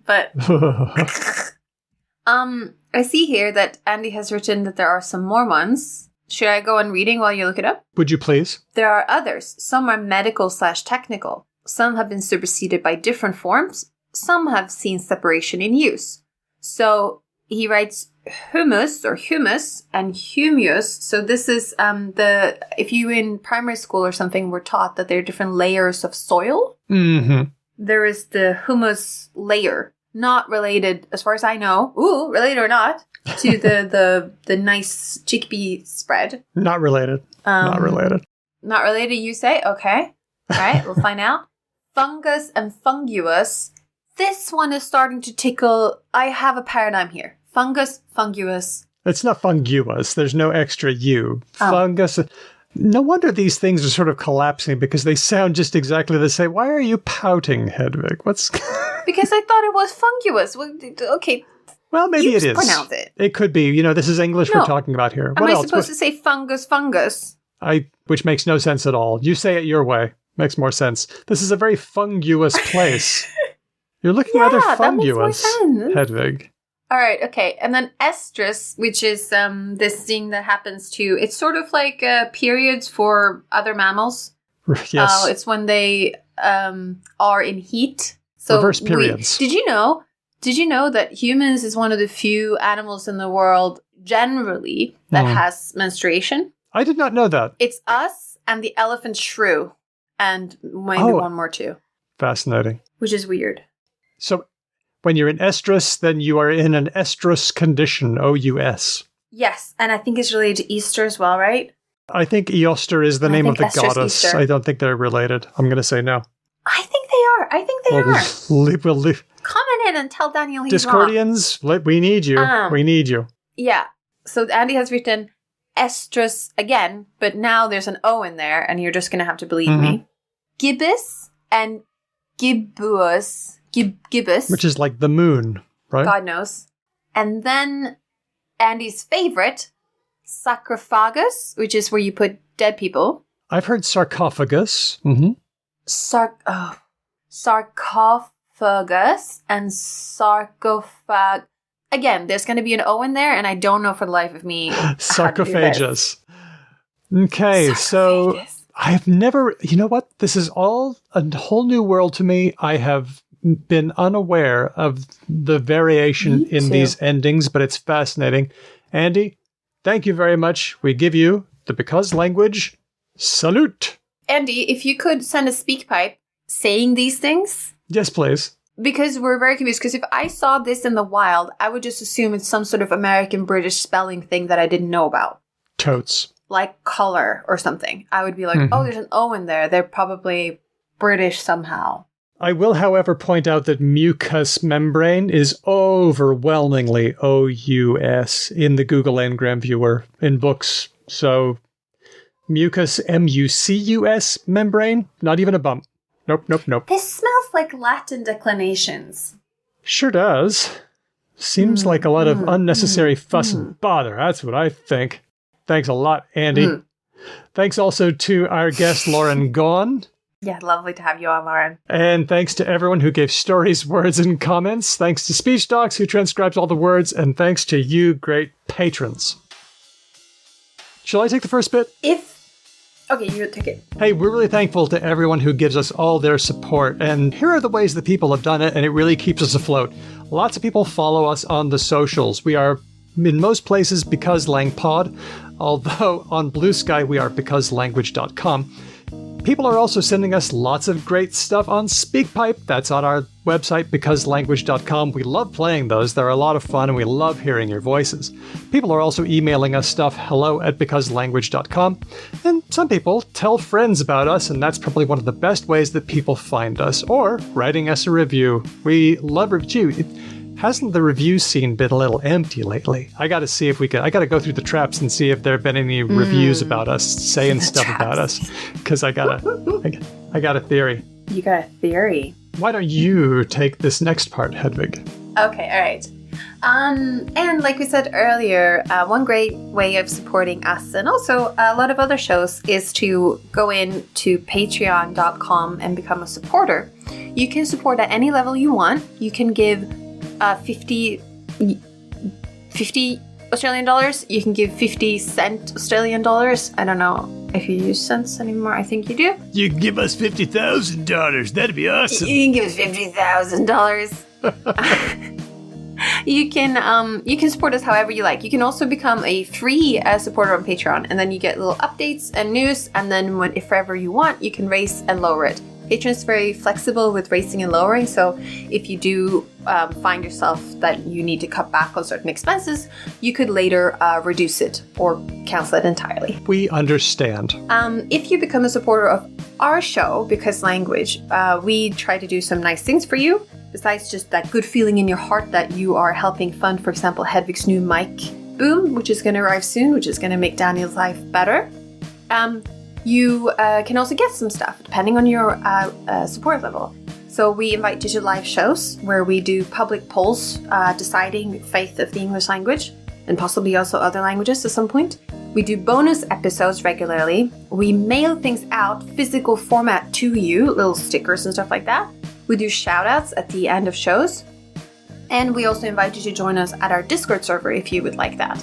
I see here that Andy has written that there are some Mormons Should I go on reading while you look it up? Would you please? There are others. Some are medical/technical. Some have been superseded by different forms. Some have seen separation in use. So he writes humus or humus and humus. So this is if you in primary school or something were taught that there are different layers of soil. Mm-hmm. There is the humus layer, not related, as far as I know, related or not, to the nice chickpea spread. Not related. Not related. Not related, you say? Okay. All right, we'll find out. Fungus and funguous. This one is starting to tickle. I have a paradigm here. Fungus, funguous. It's not funguous. There's no extra U. Fungus. No wonder these things are sort of collapsing because they sound just exactly the same. Why are you pouting, Hedvig? What's... Because I thought it was funguous. Okay. Well, maybe it is. Pronounce it. It could be. This is English we're talking about here. What else? Am I supposed to say fungus? Which makes no sense at all. You say it your way. Makes more sense. This is a very funguous place. You're looking rather funguous, Hedvig. All right, okay. And then estrus, which is this thing that happens to... It's sort of like periods for other mammals. Yes. It's when they are in heat. So reverse periods. Did you know that humans is one of the few animals in the world generally that has menstruation? I did not know that. It's us and the elephant shrew. And maybe one more too. Fascinating. Which is weird. So when you're in estrus, then you are in an estrus condition, O-U-S. Yes, and I think it's related to Easter as well, right? I think Eoster is the name of the goddess. Easter. I don't think they're related. I'm going to say no. I think they are. We'll leave. Comment in and tell Daniel he's Discordians, wrong. We need you. We need you. Yeah. So Andy has written estrus again, but now there's an O in there, and you're just going to have to believe me. Gibbous and gibbous. Gibbous. Which is like the moon, right? God knows. And then Andy's favorite, sarcophagus, which is where you put dead people. I've heard sarcophagus. Mm-hmm. Sarcophagus and sarcophag. Again, there's going to be an O in there, and I don't know for the life of me. Sarcophagus. Okay, so I've never... You know what? This is all a whole new world to me. I have been unaware of the variation in these endings, but it's fascinating. Andy, thank you very much. We give you the Because language salute. Andy, if you could send a speak pipe saying these things. Yes, please. Because we're very confused. Because if I saw this in the wild, I would just assume it's some sort of American-British spelling thing that I didn't know about. Totes. Like color or something. I would be like, oh, there's an O in there. They're probably British somehow. I will, however, point out that mucous membrane is overwhelmingly O-U-S in the Google Ngram viewer in books. So mucus, M-U-C-U-S membrane, not even a bump. Nope. This smells like Latin declinations. Sure does. Seems like a lot of unnecessary fuss and bother. That's what I think. Thanks a lot, Andy. Thanks also to our guest, Lauren Gawne. Yeah, lovely to have you on, Lauren. And thanks to everyone who gave stories, words, and comments. Thanks to Speech Docs, who transcribes all the words. And thanks to you, great patrons. Shall I take the first bit? Okay, you take it. Hey, we're really thankful to everyone who gives us all their support. And here are the ways that people have done it, and it really keeps us afloat. Lots of people follow us on the socials. We are, in most places, Because Lang Pod, although on Blue Sky, we are becauselanguage.com. People are also sending us lots of great stuff on SpeakPipe. That's on our website, becauselanguage.com. We love playing those. They're a lot of fun, and we love hearing your voices. People are also emailing us stuff, hello@becauselanguage.com. And some people tell friends about us, and that's probably one of the best ways that people find us, or writing us a review. We love review. Hasn't the review scene been a little empty lately? I got to see if we can. I got to go through the traps and see if there have been any reviews about us, saying stuff about us. Because I got a theory. You got a theory. Why don't you take this next part, Hedvig? Okay, all right. And like we said earlier, one great way of supporting us and also a lot of other shows is to go in to patreon.com and become a supporter. You can support at any level you want. You can give 50 Australian dollars, you can give 50 cent Australian dollars. I don't know if you use cents anymore. I think you do. You can give us $50,000. That'd be awesome. You can give us $50,000. You can support us however you like. You can also become a free supporter on Patreon, and then you get little updates and news, and then if ever you want, you can raise and lower it. Patreon is very flexible with raising and lowering, so if you do find yourself that you need to cut back on certain expenses, you could later reduce it or cancel it entirely. We understand. If you become a supporter of our show, Because Language, we try to do some nice things for you, besides just that good feeling in your heart that you are helping fund, for example, Hedvig's new mic boom, which is going to arrive soon, which is going to make Daniel's life better. You can also get some stuff depending on your support level. So we invite you to live shows where we do public polls deciding fate of the English language and possibly also other languages at some point. We do bonus episodes regularly. We mail things out, physical format to you, little stickers and stuff like that. We do shout-outs at the end of shows. And we also invite you to join us at our Discord server if you would like that.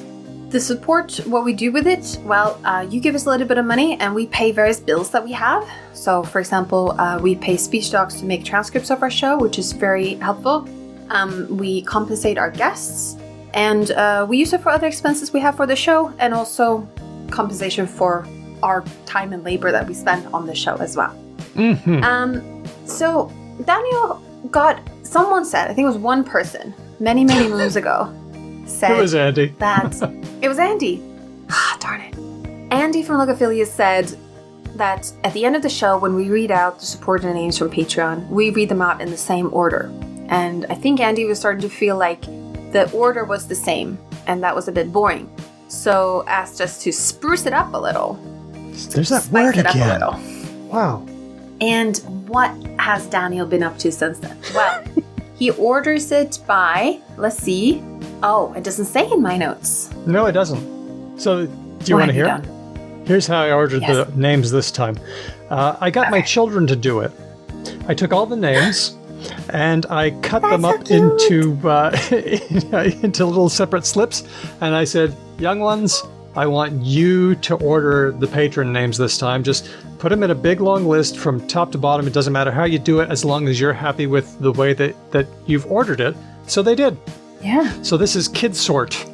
The support, what we do with it, well, you give us a little bit of money and we pay various bills that we have. So, for example, we pay speech docs to make transcripts of our show, which is very helpful. We compensate our guests, and we use it for other expenses we have for the show, and also compensation for our time and labor that we spend on the show as well. Mm-hmm. So, Daniel someone said, I think it was one person, many moons ago, said it was Andy. That it was Andy. Darn it. Andy from Logophilia said that at the end of the show, when we read out the supporter names from Patreon, we read them out in the same order. And I think Andy was starting to feel like the order was the same, and that was a bit boring. So asked us to spruce it up a little. There's that word again. Wow. And what has Daniel been up to since then? Well, he orders it by, let's see. Oh, it doesn't say in my notes. No, it doesn't. So, do you want to hear? Here's how I ordered the names this time. I got my children to do it. I took all the names and I cut them up into little separate slips. And I said, young ones, I want you to order the patron names this time. Just put them in a big long list from top to bottom. It doesn't matter how you do it as long as you're happy with the way that you've ordered it. So they did. Yeah. So this is Kid Sort.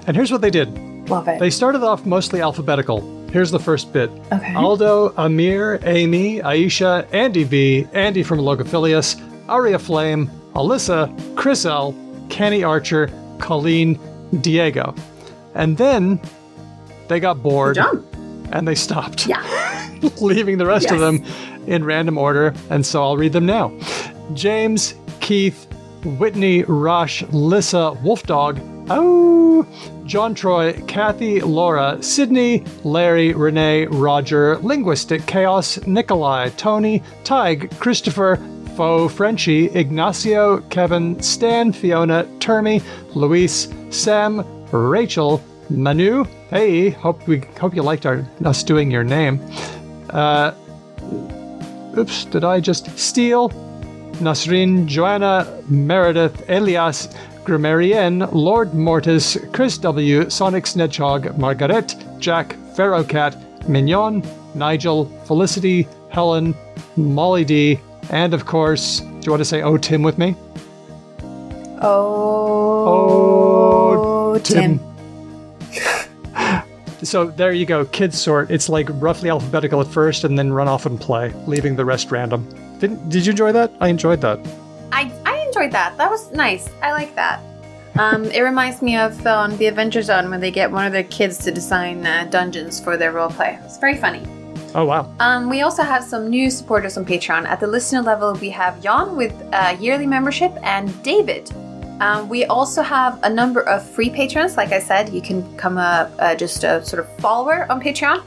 And here's what they did. Love it. They started off mostly alphabetical. Here's the first bit. Okay. Aldo, Amir, Amy, Aisha, Andy V, Andy from Logophilius, Aria Flame, Alyssa, Chris L, Kenny Archer, Colleen, Diego. And then they got bored and they stopped. Yeah. Leaving the rest of them in random order. And so I'll read them now. James, Keith, Whitney, Rosh, Lissa, Wolfdog, John Troy, Kathy, Laura, Sydney, Larry, Renee, Roger, Linguistic Chaos, Nikolai, Tony, Tig, Christopher, Fo, Frenchie, Ignacio, Kevin, Stan, Fiona, Termy, Luis, Sam, Rachel, Manu. Hey, hope you liked us doing your name. Oops, did I just steal? Nasrin, Joanna, Meredith, Elias, Grammarian, Lord Mortis, Chris W, Sonic Snedgehog, Margaret, Jack, Ferrocat, Mignon, Nigel, Felicity, Helen, Molly D, and of course, do you want to say "Oh Tim" with me? Oh, Tim. So there you go, Kid Sort. It's like roughly alphabetical at first and then run off and play, leaving the rest random. Did you enjoy that? I enjoyed that. I enjoyed that. That was nice. I like that. It reminds me of the Adventure Zone when they get one of their kids to design dungeons for their roleplay. It's very funny. Oh, wow. We also have some new supporters on Patreon. At the listener level, we have Jan with yearly membership and David. We also have a number of free patrons. Like I said, you can become just a sort of follower on Patreon.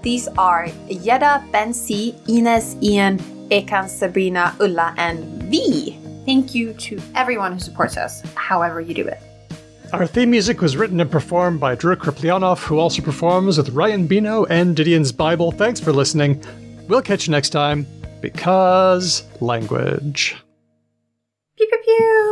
These are Yeda, Bensi, Ines, Ian, Ekan, Sabrina, Ulla, and V. Thank you to everyone who supports us, however you do it. Our theme music was written and performed by Drew Kriplyanov, who also performs with Ryan Bino and Didion's Bible. Thanks for listening. We'll catch you next time, because language. Pew, pew, pew.